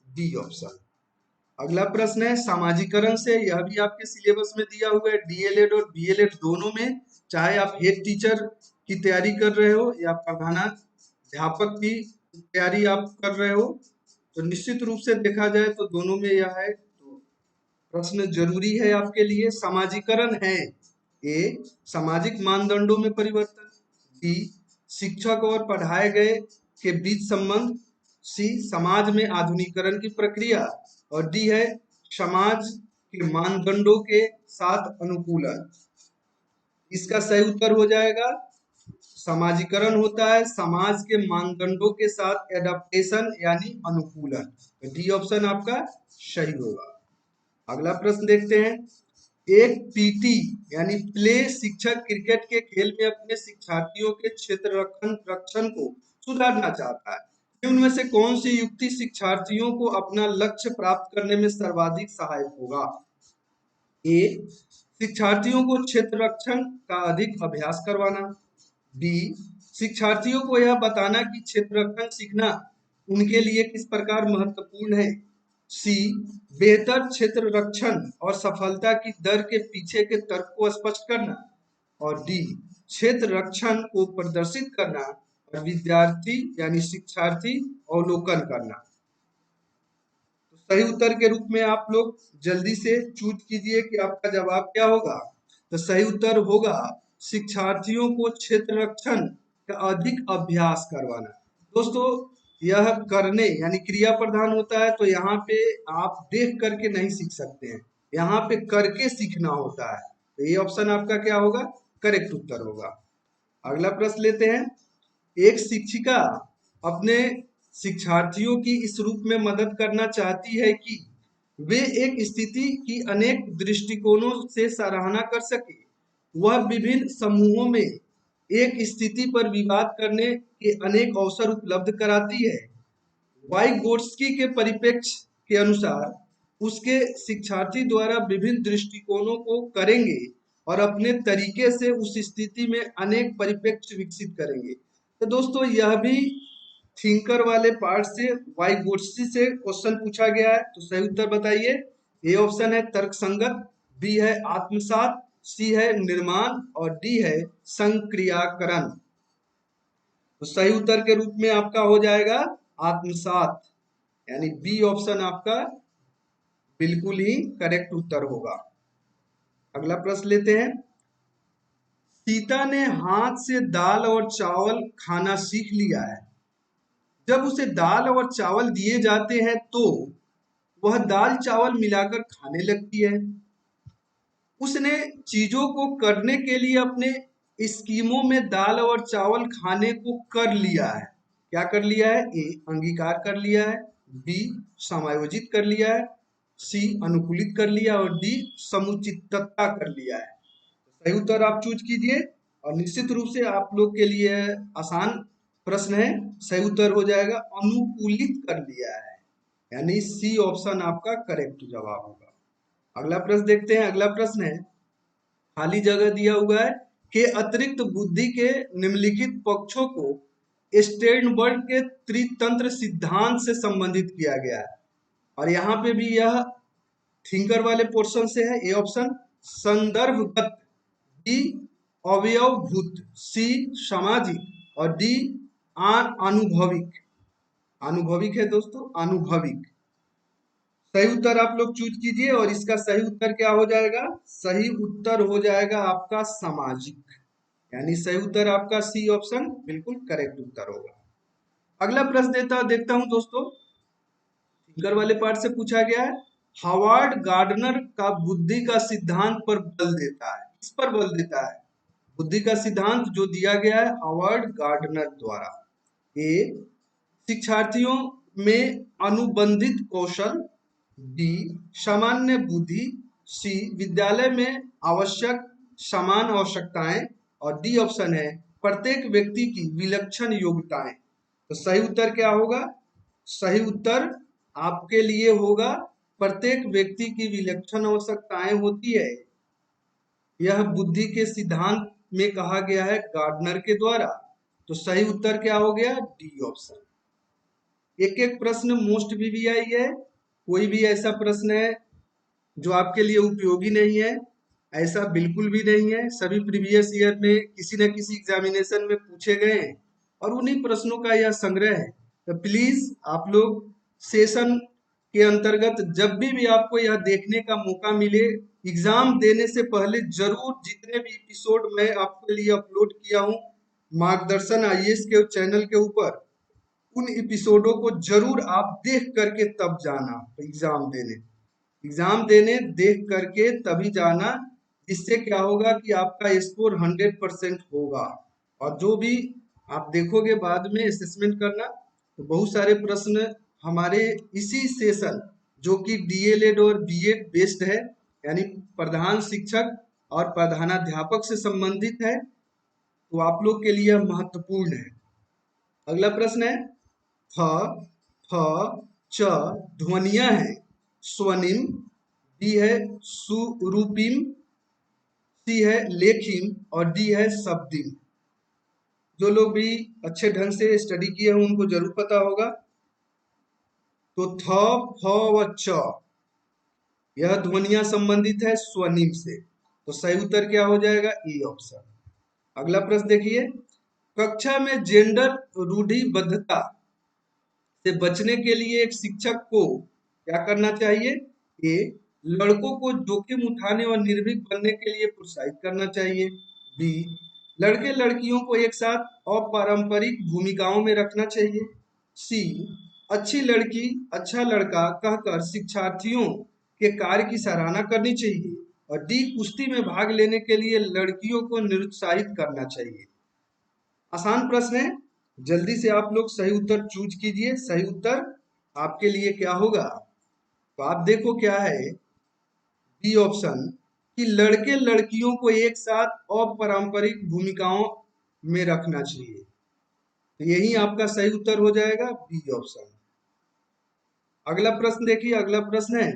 D option. अगला प्रश्न है सामाजिकरण से। यह भी आपके सिलेबस में दिया हुआ है। डीएलएड और बीएलएड दोनों में, चाहे आप हेड टीचर की तैयारी कर रहे हो या प्रधानाध्यापक की तैयारी आप कर रहे हो, तो निश्चित रूप से देखा जाए तो दोनों में यह है। तो प्रश्न जरूरी है आपके लिए। समाजीकरण है ए सामाजिक मानदंडों में परिवर्तन, बी शिक्षक और पढ़ाए गए के बीच संबंध, सी समाज में आधुनिकीकरण की प्रक्रिया, और डी है समाज के मानदंडों के साथ अनुकूलन। इसका सही उत्तर हो जाएगा समाजीकरण होता है समाज के मानदंडों के साथ एडाप्टेशन यानी अनुकूलन। तो डी ऑप्शन आपका सही होगा। अगला प्रश्न देखते हैं। एक पीटी यानी प्ले शिक्षक क्रिकेट के खेल में अपने शिक्षार्थियों के क्षेत्र रक्षण को सुधारना चाहता है। निम्न में से कौन सी युक्ति शिक्षार्थियों को अपना लक्ष्य प्राप्त करने में सर्वाधिक सहायक होगा? ए शिक्षार्थियों को क्षेत्र रक्षण का अधिक अभ्यास करवाना, बी शिक्षार्थियों को यह बताना कि क्षेत्र रक्षण सीखना उनके लिए किस प्रकार महत्वपूर्ण है, सी बेहतर क्षेत्र रक्षण और सफलता की दर के पीछे के तर्क को स्पष्ट करना, और डी क्षेत्र रक्षण को प्रदर्शित करना और विद्यार्थी यानी शिक्षार्थी अवलोकन करना। तो सही उत्तर के रूप में आप लोग जल्दी से चूज कीजिए कि आपका जवाब क्या होगा। तो सही उत्तर होगा शिक्षार्थियों को क्षेत्र रक्षण का अधिक अभ्यास करवाना। दोस्तों यह करने यानी क्रिया प्रधान होता है, तो यहाँ पे आप देख करके नहीं सीख सकते हैं, यहाँ पे करके सीखना होता है। तो ये ऑप्शन आपका क्या होगा? करेक्ट उत्तर होगा। अगला प्रश्न लेते हैं। एक शिक्षिका अपने शिक्षार्थियों की इस रूप में मदद करना चाहती है कि वे एक स्थिति की अनेक दृष्टिकोणों से सराहना कर सके। वह विभिन्न समूहों में एक स्थिति पर विवाद करने के अनेक अवसर उपलब्ध कराती है। वाइगोट्स्की के परिप्रेक्ष्य के अनुसार उसके शिक्षार्थी द्वारा विभिन्न दृष्टिकोणों को करेंगे और अपने तरीके से उस स्थिति में अनेक परिप्रेक्ष्य विकसित करेंगे। तो दोस्तों यह भी थिंकर वाले पार्ट से वाइगोट्स्की से क्वेश्चन पूछा गया है। तो सही उत्तर बताइए। ए ऑप्शन है तर्कसंगत, बी है आत्मसात, सी है निर्माण और डी है संक्रियाकरण। तो सही उत्तर के रूप में आपका हो जाएगा आत्मसात, यानी बी ऑप्शन आपका बिल्कुल ही करेक्ट उत्तर होगा। अगला प्रश्न लेते हैं। सीता ने हाथ से दाल और चावल खाना सीख लिया है। जब उसे दाल और चावल दिए जाते हैं तो वह दाल चावल मिलाकर खाने लगती है। उसने चीजों को करने के लिए अपने स्कीमों में दाल और चावल खाने को कर लिया है। क्या कर लिया है? ए अंगीकार कर लिया है, बी समायोजित कर लिया है, सी अनुकूलित कर लिया और डी समुचितता कर लिया है। सही उत्तर आप चूज कीजिए और निश्चित रूप से आप लोग के लिए आसान प्रश्न है। सही उत्तर हो जाएगा अनुकूलित कर लिया है, यानी सी ऑप्शन आपका करेक्ट जवाब होगा। अगला प्रश्न देखते हैं। अगला प्रश्न है, खाली जगह दिया हुआ है के अतिरिक्त बुद्धि के निम्नलिखित पक्षों को स्टेर्नबर्ग के त्रितंत्र सिद्धांत से संबंधित किया गया है। और यहाँ पे भी यह थिंकर वाले पोर्शन से है। ए ऑप्शन संदर्भगत, बी अवयवभूत, सी सामाजिक और डी अनुभविक। अनुभविक है दोस्तों, अनुभविक। सही उत्तर आप लोग चूज कीजिए और इसका सही उत्तर क्या हो जाएगा? सही उत्तर हो जाएगा आपका सामाजिक, यानी सही उत्तर आपका सी ऑप्शन बिल्कुल करेक्ट उत्तर होगा। अगला प्रश्न देखता हूं दोस्तों। फिगर वाले पार्ट से पूछा गया है, हावर्ड गार्डनर का बुद्धि का सिद्धांत पर बल देता है। इस पर बल देता है बुद्धि का सिद्धांत जो दिया गया है हावर्ड गार्डनर द्वारा। ए शिक्षार्थियों में अनुबंधित कौशल, बी सामान्य बुद्धि, सी विद्यालय में आवश्यक समान आवश्यकताएं और डी ऑप्शन है प्रत्येक व्यक्ति की विलक्षण योग्यताएं। तो सही उत्तर क्या होगा? सही उत्तर आपके लिए होगा प्रत्येक व्यक्ति की विलक्षण आवश्यकताएं होती है। यह बुद्धि के सिद्धांत में कहा गया है गार्डनर के द्वारा। तो सही उत्तर क्या हो गया? D option. एक एक प्रश्न मोस्ट वीवीआई है, कोई भी ऐसा प्रश्न है जो आपके लिए उपयोगी नहीं है, ऐसा बिल्कुल भी नहीं है। सभी प्रीवियस ईयर में किसी न किसी एग्जामिनेशन में पूछे गए हैं और उन्हीं प्रश्नों का यह संग्रह है। तो प्लीज आप लोग सेशन के अंतर्गत जब भी आपको यह देखने का मौका मिले, एग्जाम देने से पहले जरूर जितने भी एपिसोड मैं आपके लिए अपलोड किया हूँ मार्गदर्शन आईएएस के चैनल के ऊपर, उन एपिसोडों को जरूर आप देख करके तब जाना एग्जाम देने। एग्जाम देने देख करके तभी जाना, इससे क्या होगा कि आपका स्कोर 100% होगा। और जो भी आप देखोगे बाद में असेसमेंट करना, तो बहुत सारे प्रश्न हमारे इसी सेशन जो कि डीएलएड और बीएड बेस्ड है, यानी प्रधान शिक्षक और प्रधानाध्यापक से संबंधित है, तो आप लोग के लिए महत्वपूर्ण है। अगला प्रश्न है, फ फ च ध्वनियां हैं, स्वनिम, डी है सुरूपिम, सी है लेखिम और डी है शब्दिम। जो लोग भी अच्छे ढंग से स्टडी किए हैं उनको जरूर पता होगा। तो थ फ व च यह ध्वनियां संबंधित है स्वनिम से। तो सही उत्तर क्या हो जाएगा? E option. अगला प्रश्न देखिए, कक्षा में जेंडर रूढ़िबद्धता से बचने के लिए एक शिक्षक को क्या करना चाहिए? ए लड़कों को जोखिम उठाने और निर्भीक बनने के लिए प्रोत्साहित करना चाहिए, बी लड़के लड़कियों को एक साथ अपारंपरिक भूमिकाओं में रखना चाहिए, सी अच्छी लड़की अच्छा लड़का कहकर शिक्षार्थियों के कार्य की सराहना करनी चाहिए और डी कुश्ती में भाग लेने के लिए लड़कियों को निरुत्साहित करना चाहिए। आसान प्रश्न है, जल्दी से आप लोग सही उत्तर चूज कीजिए। सही उत्तर आपके लिए क्या होगा? तो आप देखो क्या है, बी ऑप्शन कि लड़के लड़कियों को एक साथ अपारंपरिक भूमिकाओं में रखना चाहिए। तो यही आपका सही उत्तर हो जाएगा, बी ऑप्शन। अगला प्रश्न देखिए। अगला प्रश्न है,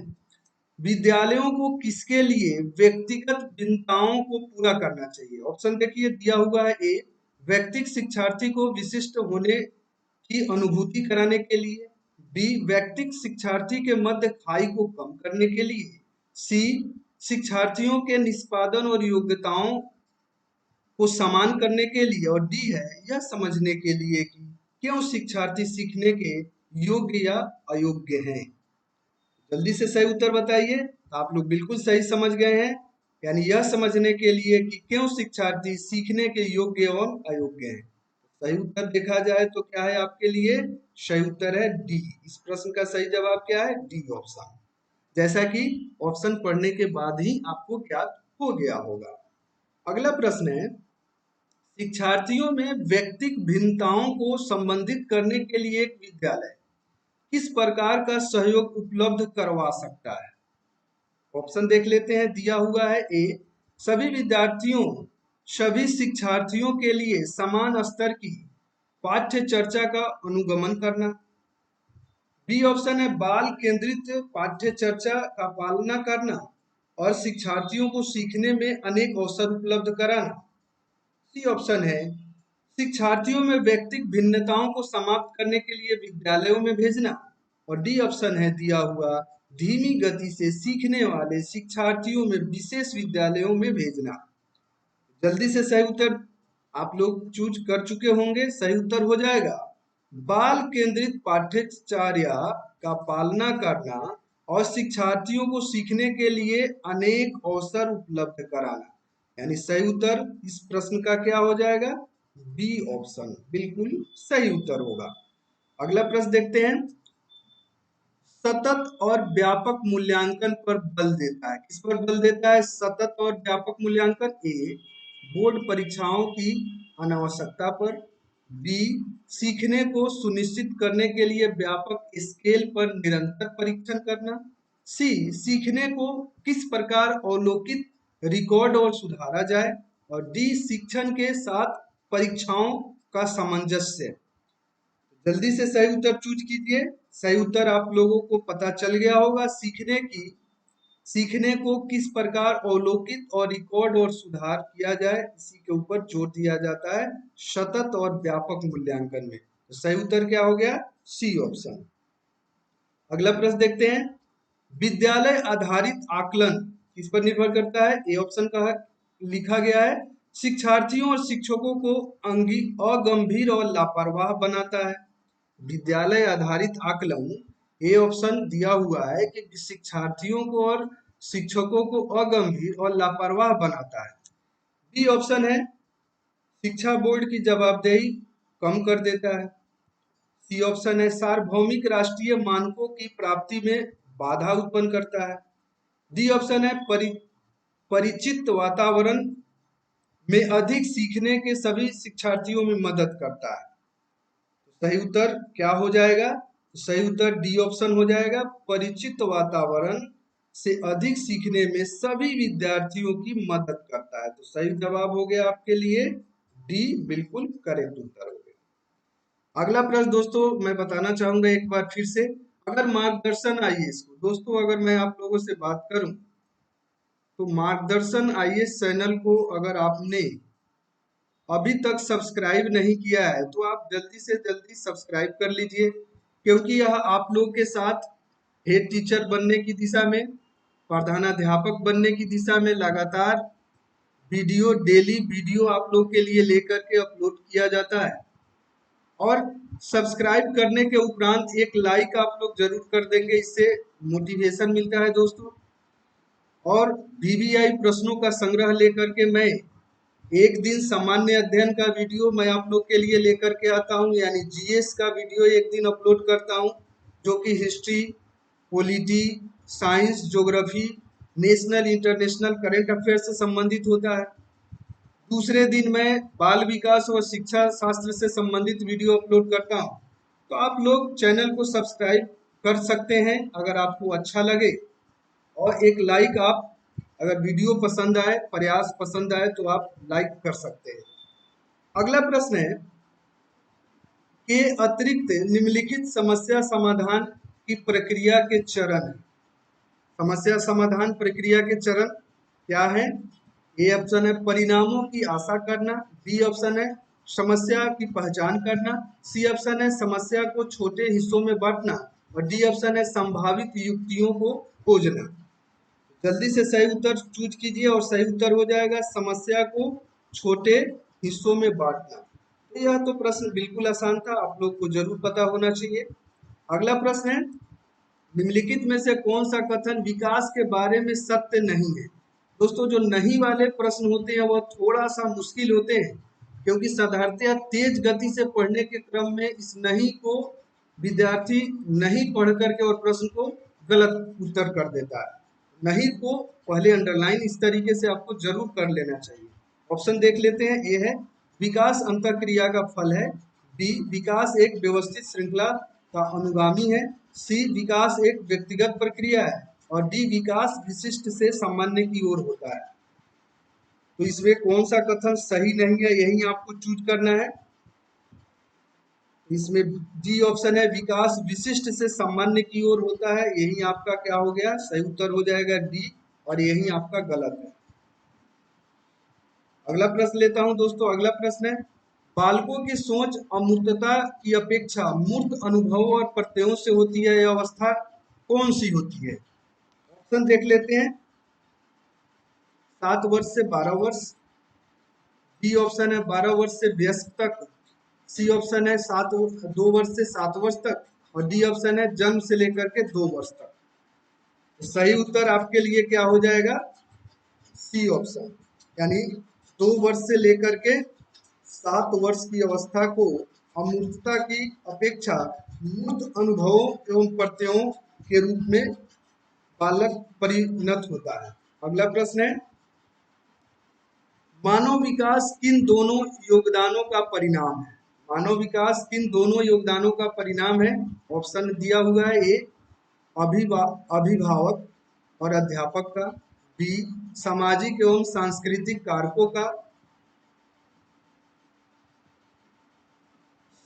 विद्यालयों को किसके लिए व्यक्तिगत भिन्नताओं को पूरा करना चाहिए? ऑप्शन देखिए दिया हुआ है, ए व्यक्तिगत शिक्षार्थी को विशिष्ट होने की अनुभूति कराने के लिए, बी व्यक्तिगत शिक्षार्थी के मध्य खाई को कम करने के लिए, सी शिक्षार्थियों के निष्पादन और योग्यताओं को समान करने के लिए और डी है यह समझने के लिए कि क्यों शिक्षार्थी सीखने के योग्य या अयोग्य हैं। जल्दी से सही उत्तर बताइए। आप लोग बिल्कुल सही समझ गए हैं, यानी यह समझने के लिए कि क्यों शिक्षार्थी सीखने के योग्य एवं अयोग्य हैं। सही उत्तर देखा जाए तो क्या है आपके लिए? सही उत्तर है डी। इस प्रश्न का सही जवाब क्या है? D option. जैसा कि ऑप्शन पढ़ने के बाद ही आपको क्या हो गया होगा। अगला प्रश्न है, शिक्षार्थियों में व्यक्तिगत भिन्नताओं को संबोधित करने के लिए एक विद्यालय किस प्रकार का सहयोग उपलब्ध करवा सकता है? ऑप्शन देख लेते हैं। दिया हुआ है ए, सभी शिक्षार्थियों के लिए समान स्तर की पाठ्य चर्चा का अनुगमन करना। बी ऑप्शन है, बाल केंद्रित पाठ्य चर्चा का पालना करना और शिक्षार्थियों को सीखने में अनेक अवसर उपलब्ध कराना। सी ऑप्शन है, शिक्षार्थियों में व्यक्तिगत भिन्नताओं को समाप्त करने के लिए विद्यालयों में भेजना। और डी ऑप्शन है दिया हुआ, धीमी गति से सीखने वाले शिक्षार्थियों में विशेष विद्यालयों में भेजना। जल्दी से सही उत्तर आप लोग चूज कर चुके होंगे। सही उत्तर हो जाएगा बाल केंद्रित पाठ्यचर्या का पालना करना और शिक्षार्थियों को सीखने के लिए अनेक अवसर उपलब्ध कराना। यानी सही उत्तर इस प्रश्न का क्या हो जाएगा? बी ऑप्शन बिल्कुल सही उत्तर होगा। अगला प्रश्न देखते हैं, सतत और व्यापक मूल्यांकन पर बल देता है। किस पर बल देता है? सतत और व्यापक मूल्यांकन। ए, बोर्ड परीक्षाओं की अनावश्यकता पर। बी, सीखने को सुनिश्चित करने के लिए व्यापक स्केल पर निरंतर परीक्षण करना। सी, सीखने को किस प्रकार अवलोकित, रिकॉर्ड और सुधारा जाए। और डी, शिक्षण के साथ परीक्षाओं का सामंजस्य। जल्दी से सही उत्तर चूज कीजिए। सही उत्तर आप लोगों को पता चल गया होगा। सीखने को किस प्रकार अवलोकित और रिकॉर्ड और सुधार किया जाए, इसी के ऊपर जोर दिया जाता है सतत और व्यापक मूल्यांकन में। तो सही उत्तर क्या हो गया? C option. अगला प्रश्न देखते हैं, विद्यालय आधारित आकलन किस पर निर्भर करता है? ए ऑप्शन का लिखा गया है, शिक्षार्थियों और शिक्षकों को अगंभीर और लापरवाह बनाता है। विद्यालय आधारित आकलन, ए ऑप्शन दिया हुआ है कि शिक्षार्थियों को और शिक्षकों को अगंभीर और लापरवाह बनाता है। बी ऑप्शन है, शिक्षा बोर्ड की जवाबदेही कम कर देता है। सी ऑप्शन है, सार्वभौमिक राष्ट्रीय मानकों की प्राप्ति में बाधा उत्पन्न करता है। डी ऑप्शन है, परिचित वातावरण में अधिक सीखने के सभी शिक्षार्थियों में मदद करता है। सही उत्तर क्या हो जाएगा? सही उत्तर डी ऑप्शन हो जाएगा, परिचित वातावरण से अधिक सीखने में सभी विद्यार्थियों की मदद करता है। तो सही जवाब हो गया आपके लिए डी, बिल्कुल करेक्ट उत्तर हो गया। अगला प्रश्न दोस्तों मैं बताना चाहूंगा एक बार फिर से, अगर मार्गदर्शन आईएएस को, दोस्तों अगर मैं आप लोगों से बात करूं तो मार्गदर्शन आईएएस चैनल को अगर आपने अभी तक सब्सक्राइब नहीं किया है तो आप जल्दी से जल्दी सब्सक्राइब कर लीजिए, क्योंकि यह आप लोग के साथ हेड टीचर बनने की दिशा में, प्रधानाध्यापक बनने की दिशा में लगातार डेली वीडियो आप लोग के लिए लेकर के अपलोड किया जाता है। और सब्सक्राइब करने के उपरांत एक लाइक आप लोग जरूर कर देंगे, इससे मोटिवेशन मिलता है दोस्तों। और वीवीआई प्रश्नों का संग्रह लेकर के मैं एक दिन सामान्य अध्ययन का वीडियो मैं आप लोग के लिए लेकर के आता हूं, यानी जीएस का वीडियो एक दिन अपलोड करता हूं, जो कि history, polity, science, geography, national international current affair से संबंधित होता है। दूसरे दिन मैं बाल विकास और शिक्षा शास्त्र से संबंधित वीडियो अपलोड करता हूं। तो आप लोग चैनल को सब्सक्राइब कर सकते हैं अगर आपको अच्छा लगे, और एक लाइक आप, अगर वीडियो पसंद आए, प्रयास पसंद आए तो आप लाइक कर सकते हैं। अगला प्रश्न है, के अतिरिक्त निम्नलिखित समस्या समाधान की प्रक्रिया के चरण। समस्या समाधान प्रक्रिया के चरण क्या है? ए ऑप्शन है, परिणामों की आशा करना। बी ऑप्शन है, समस्या की पहचान करना। सी ऑप्शन है, समस्या को छोटे हिस्सों में बांटना। और डी ऑप्शन है, संभावित युक्तियों को खोजना। जल्दी से सही उत्तर चूज कीजिए और सही उत्तर हो जाएगा समस्या को छोटे हिस्सों में बांटना। तो यह तो प्रश्न बिल्कुल आसान था, आप लोग को जरूर पता होना चाहिए। अगला प्रश्न है, निम्नलिखित में से कौन सा कथन विकास के बारे में सत्य नहीं है? दोस्तों जो नहीं वाले प्रश्न होते हैं वह थोड़ा सा मुश्किल होते हैं, क्योंकि साधारणतया तेज गति से पढ़ने के क्रम में इस नहीं को विद्यार्थी नहीं पढ़ करके और प्रश्न को गलत उत्तर कर देता है। नहीं को पहले अंडरलाइन इस तरीके से आपको जरूर कर लेना चाहिए। ऑप्शन देख लेते हैं। ए है विकास अंतःक्रिया का फल है। बी विकास एक व्यवस्थित श्रृंखला का अनुगामी है। सी विकास एक व्यक्तिगत प्रक्रिया है। और डी विकास विशिष्ट से सामान्य की ओर होता है। तो इसमें कौन सा कथन सही नहीं है, यही आपको चूज करना है। इसमें डी ऑप्शन है विकास विशिष्ट से सामान्य की ओर होता है, यही आपका क्या हो गया, सही उत्तर हो जाएगा डी, और यही आपका गलत है। अगला प्रश्न लेता हूं दोस्तों। अगला प्रश्न है बालकों की सोच अमूर्तता की अपेक्षा मूर्त अनुभवों और प्रत्ययों से होती है, यह अवस्था कौन सी होती है? ऑप्शन देख लेते हैं। 7 वर्ष से 12 वर्ष। बी ऑप्शन है 12 वर्ष से वयस्क तक। सी ऑप्शन है 2 वर्ष से 7 वर्ष तक। और डी ऑप्शन है जन्म से लेकर के 2 वर्ष तक। तो सही उत्तर आपके लिए क्या हो जाएगा, सी ऑप्शन, यानी 2 वर्ष से लेकर के 7 वर्ष की अवस्था को अमूर्तता की अपेक्षा मूर्त अनुभवों एवं प्रत्ययों के रूप में बालक परिणत होता है। अगला प्रश्न है मानव विकास किन दोनों योगदानों का परिणाम है? मानव विकास किन दोनों योगदानों का परिणाम है? ऑप्शन दिया हुआ है। ए अभिभावक और अध्यापक का। बी सामाजिक एवं सांस्कृतिक कारकों का।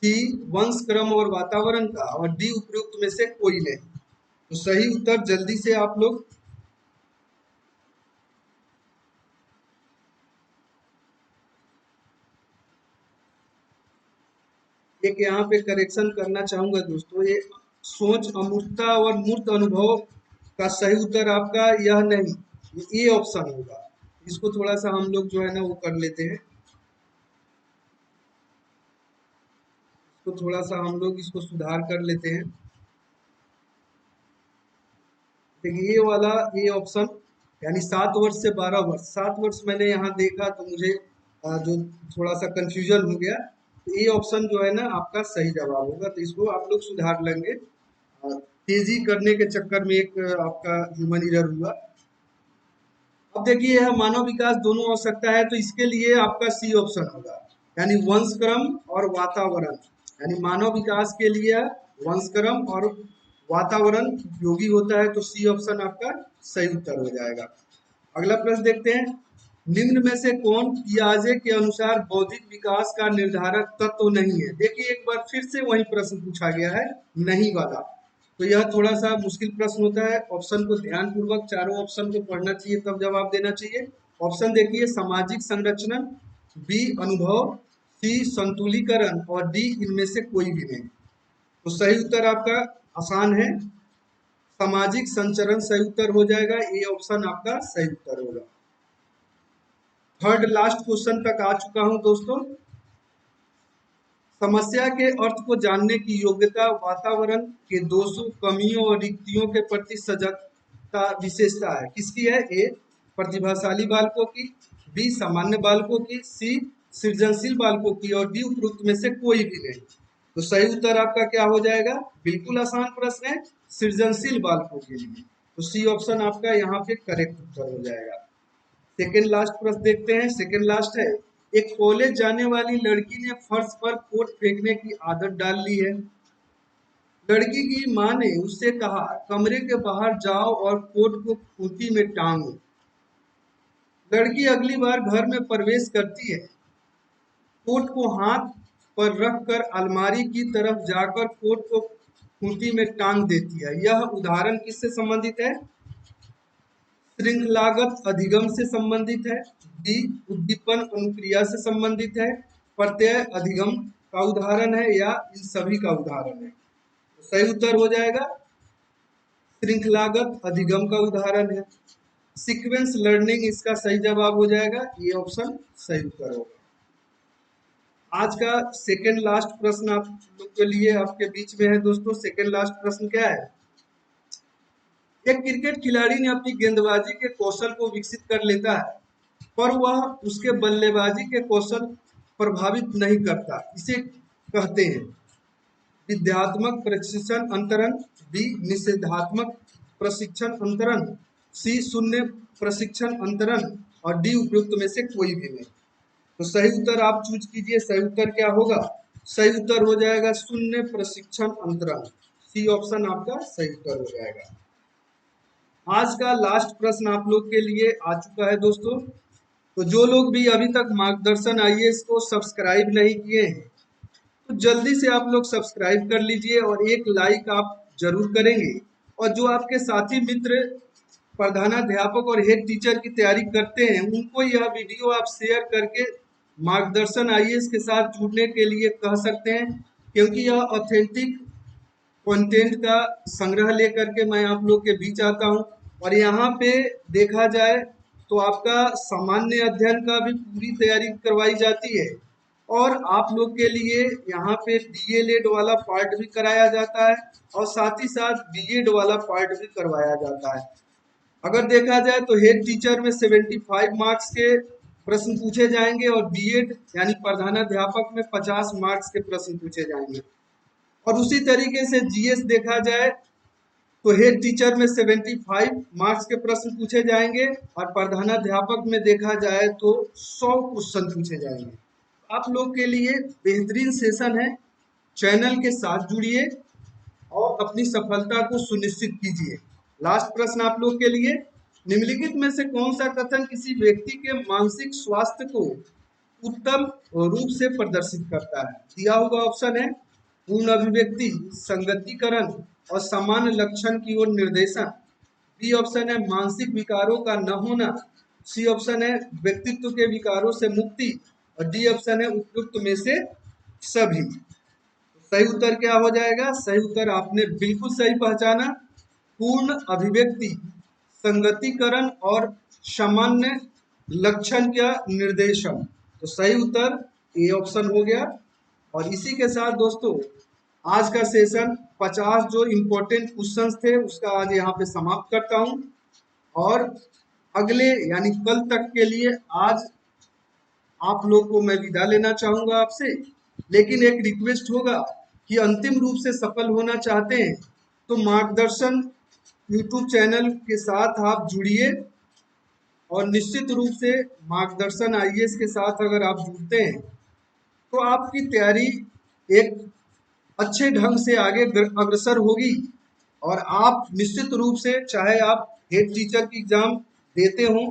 सी वंश क्रम और वातावरण का। और डी उपयुक्त में से कोई नहीं। तो सही उत्तर जल्दी से आप लोग एक यहाँ पे करेक्शन करना चाहूंगा दोस्तों। ये सोच अमूर्तता और मूर्त अनुभव का सही उत्तर आपका यह नहीं, ये ऑप्शन होगा। इसको थोड़ा सा हम लोग जो है ना वो कर लेते हैं, इसको थोड़ा सा हम लोग इसको सुधार कर लेते हैं। देखिए ये वाला ये ऑप्शन यानी 7 वर्ष से 12 वर्ष, 7 वर्ष मैंने यहाँ देखा तो मुझे जो थोड़ा सा कंफ्यूजन हो गया। तो ये ऑप्शन जो है ना आपका सही जवाब होगा। तो इसको आप लोग सुधार लेंगे। तेजी करने के चक्कर में एक आपका ह्यूमन एरर हुआ। अब देखिए यह मानव विकास दोनों हो सकता है, तो इसके लिए आपका सी ऑप्शन होगा, यानी वंशक्रम और वातावरण। यानी मानव विकास के लिए वंशक्रम और वातावरण उपयोगी होता है। तो सी ऑप्शन आपका सही उत्तर हो जाएगा। अगला प्रश्न देखते हैं निम्न में से कौन पियाजे के अनुसार बौद्धिक विकास का निर्धारक तत्व नहीं है? देखिए एक बार फिर से वही प्रश्न पूछा गया है, नहीं वाला। तो यह थोड़ा सा मुश्किल प्रश्न होता है। ऑप्शन को ध्यान पूर्वक चारों ऑप्शन को पढ़ना चाहिए, तब जवाब देना चाहिए। ऑप्शन देखिए सामाजिक संरचना, बी अनुभव, सी संतुलीकरण और डी इनमें से कोई भी नहीं। तो सही उत्तर आपका आसान है, सामाजिक संचरण सही उत्तर हो जाएगा। ये ऑप्शन आपका सही उत्तर होगा। थर्ड लास्ट क्वेश्चन तक आ चुका हूं दोस्तों। समस्या के अर्थ को जानने की योग्यता वातावरण के दोषों, कमियों और रिक्तियों के प्रति सजगता विशेषता है। किसकी है? ए प्रतिभाशाली बालकों की, बी सामान्य बालकों की, सी सृजनशील बालकों की और डी उपरोक्त में से कोई भी नहीं। तो सही उत्तर आपका क्या हो जाएगा? बिल्कुल आसान प्रश्न है, सृजनशील बालकों के लिए। तो सी ऑप्शन आपका यहाँ पे करेक्ट उत्तर हो जाएगा। सेकेंड लास्ट प्रश्न देखते हैं। सेकेंड लास्ट है एक कॉलेज जाने वाली लड़की ने फर्श पर कोट फेंकने की आदत डाल ली है। लड़की की मां ने उससे कहा कमरे के बाहर जाओ और कोट को खूंटी में टांगो। लड़की अगली बार घर में प्रवेश करती है, कोट को हाथ पर रखकर अलमारी की तरफ जाकर कोट को खूंटी में टांग देती है। यह उदाहरण किससे संबंधित है? श्रृंखलागत अधिगम से संबंधित है, बी उद्दीपन अनुक्रिया से संबंधित है, प्रत्यय अधिगम का उदाहरण है, या इन सभी का उदाहरण है? तो सही उत्तर हो जाएगा श्रृंखलागत अधिगम का उदाहरण है। सीक्वेंस लर्निंग इसका सही जवाब हो जाएगा। ये ऑप्शन सही उत्तर होगा। आज का सेकेंड लास्ट प्रश्न आप लोग के लिए आपके बीच में है दोस्तों। सेकेंड लास्ट प्रश्न क्या है? एक क्रिकेट खिलाड़ी ने अपनी गेंदबाजी के कौशल को विकसित कर लेता है, पर वह उसके बल्लेबाजी के कौशल प्रभावित नहीं करता। इसे कहते हैं विध्यात्मक प्रशिक्षण अंतरण, बी निषेधात्मक प्रशिक्षण अंतरण, सी शून्य प्रशिक्षण अंतरण और डी उपयुक्त में से कोई भी नहीं। तो सही उत्तर आप चूज कीजिए। सही उत्तर क्या होगा? सही उत्तर हो जाएगा शून्य प्रशिक्षण अंतरण। सी ऑप्शन आपका सही उत्तर हो जाएगा। आज का लास्ट प्रश्न आप लोग के लिए आ चुका है दोस्तों। तो जो लोग भी अभी तक मार्गदर्शन आईएएस को सब्सक्राइब नहीं किए हैं तो जल्दी से आप लोग सब्सक्राइब कर लीजिए और एक लाइक आप जरूर करेंगे। और जो आपके साथी मित्र प्रधानाध्यापक और हेड टीचर की तैयारी करते हैं उनको यह वीडियो आप शेयर करके मार्गदर्शन आईएएस के साथ जुड़ने के लिए कह सकते हैं, क्योंकि यह ऑथेंटिक कंटेंट का संग्रह लेकर के मैं आप लोग के बीच आता हूं। और यहाँ पे देखा जाए तो आपका सामान्य अध्ययन का भी पूरी तैयारी करवाई जाती है और आप लोग के लिए यहाँ पे डीएलएड वाला पार्ट भी कराया जाता है और साथ ही साथ बीएड वाला पार्ट भी करवाया जाता है। अगर देखा जाए तो हेड टीचर में 75 मार्क्स के प्रश्न पूछे जाएंगे और बीएड यानी प्रधानाध्यापक में 50 मार्क्स के प्रश्न पूछे जाएंगे। और उसी तरीके से जीएस देखा जाए तो हेड टीचर में 75 मार्क्स के प्रश्न पूछे जाएंगे और प्रधानाध्यापक में देखा जाए तो 100 क्वेश्चन पूछे जाएंगे। आप लोग के लिए बेहतरीन सेशन है। चैनल के साथ जुड़िए और अपनी सफलता को सुनिश्चित कीजिए। लास्ट प्रश्न आप लोग के लिए, निम्नलिखित में से कौन सा कथन किसी व्यक्ति के मानसिक स्वास्थ्य को उत्तम रूप से प्रदर्शित करता है? दिया हुआ ऑप्शन है पूर्ण अभिव्यक्ति, संगतिकरण और सामान्य लक्षण की ओर निर्देशन। बी ऑप्शन है मानसिक विकारों का न होना। सी ऑप्शन है व्यक्तित्व के विकारों से मुक्ति और डी ऑप्शन है उपयुक्त में से सभी। सही उत्तर क्या हो जाएगा? सही उत्तर आपने बिल्कुल सही पहचाना, पूर्ण अभिव्यक्ति, संगतिकरण और सामान्य लक्षण का निर्देशन। तो सही उत्तर ए ऑप्शन हो गया। और इसी के साथ दोस्तों आज का सेशन 50 जो इम्पोर्टेंट क्वेश्चंस थे उसका आज यहाँ पे समाप्त करता हूँ और अगले यानी कल तक के लिए आज आप लोग को मैं विदा लेना चाहूंगा आपसे। लेकिन एक रिक्वेस्ट होगा कि अंतिम रूप से सफल होना चाहते हैं तो मार्गदर्शन यूट्यूब चैनल के साथ आप जुड़िए और निश्चित रूप से मार्गदर्शन आईएएस के साथ अगर आप जुड़ते हैं तो आपकी तैयारी एक अच्छे ढंग से आगे अग्रसर होगी और आप निश्चित रूप से चाहे आप हेड टीचर की एग्जाम देते हो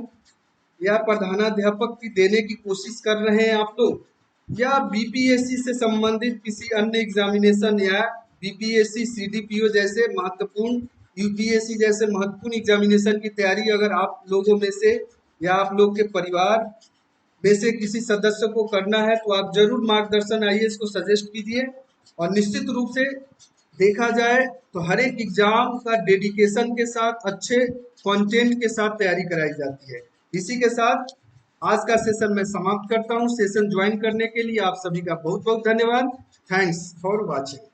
या प्रधानाध्यापक की देने की कोशिश कर रहे हैं आप लोग या बीपीएससी से संबंधित किसी अन्य एग्जामिनेशन या बीपीएससी सीडीपीओ जैसे महत्वपूर्ण यूपीएससी जैसे महत्वपूर्ण एग्जामिनेशन की तैयारी अगर आप लोगों में से या आप लोग के परिवार में से किसी सदस्य को करना है तो आप जरूर मार्गदर्शन आईएएस को सजेस्ट कीजिए। और निश्चित रूप से देखा जाए तो हर एक एग्जाम का डेडिकेशन के साथ अच्छे कंटेंट के साथ तैयारी कराई जाती है। इसी के साथ आज का सेशन मैं समाप्त करता हूं। सेशन ज्वाइन करने के लिए आप सभी का बहुत बहुत धन्यवाद। Thanks for watching.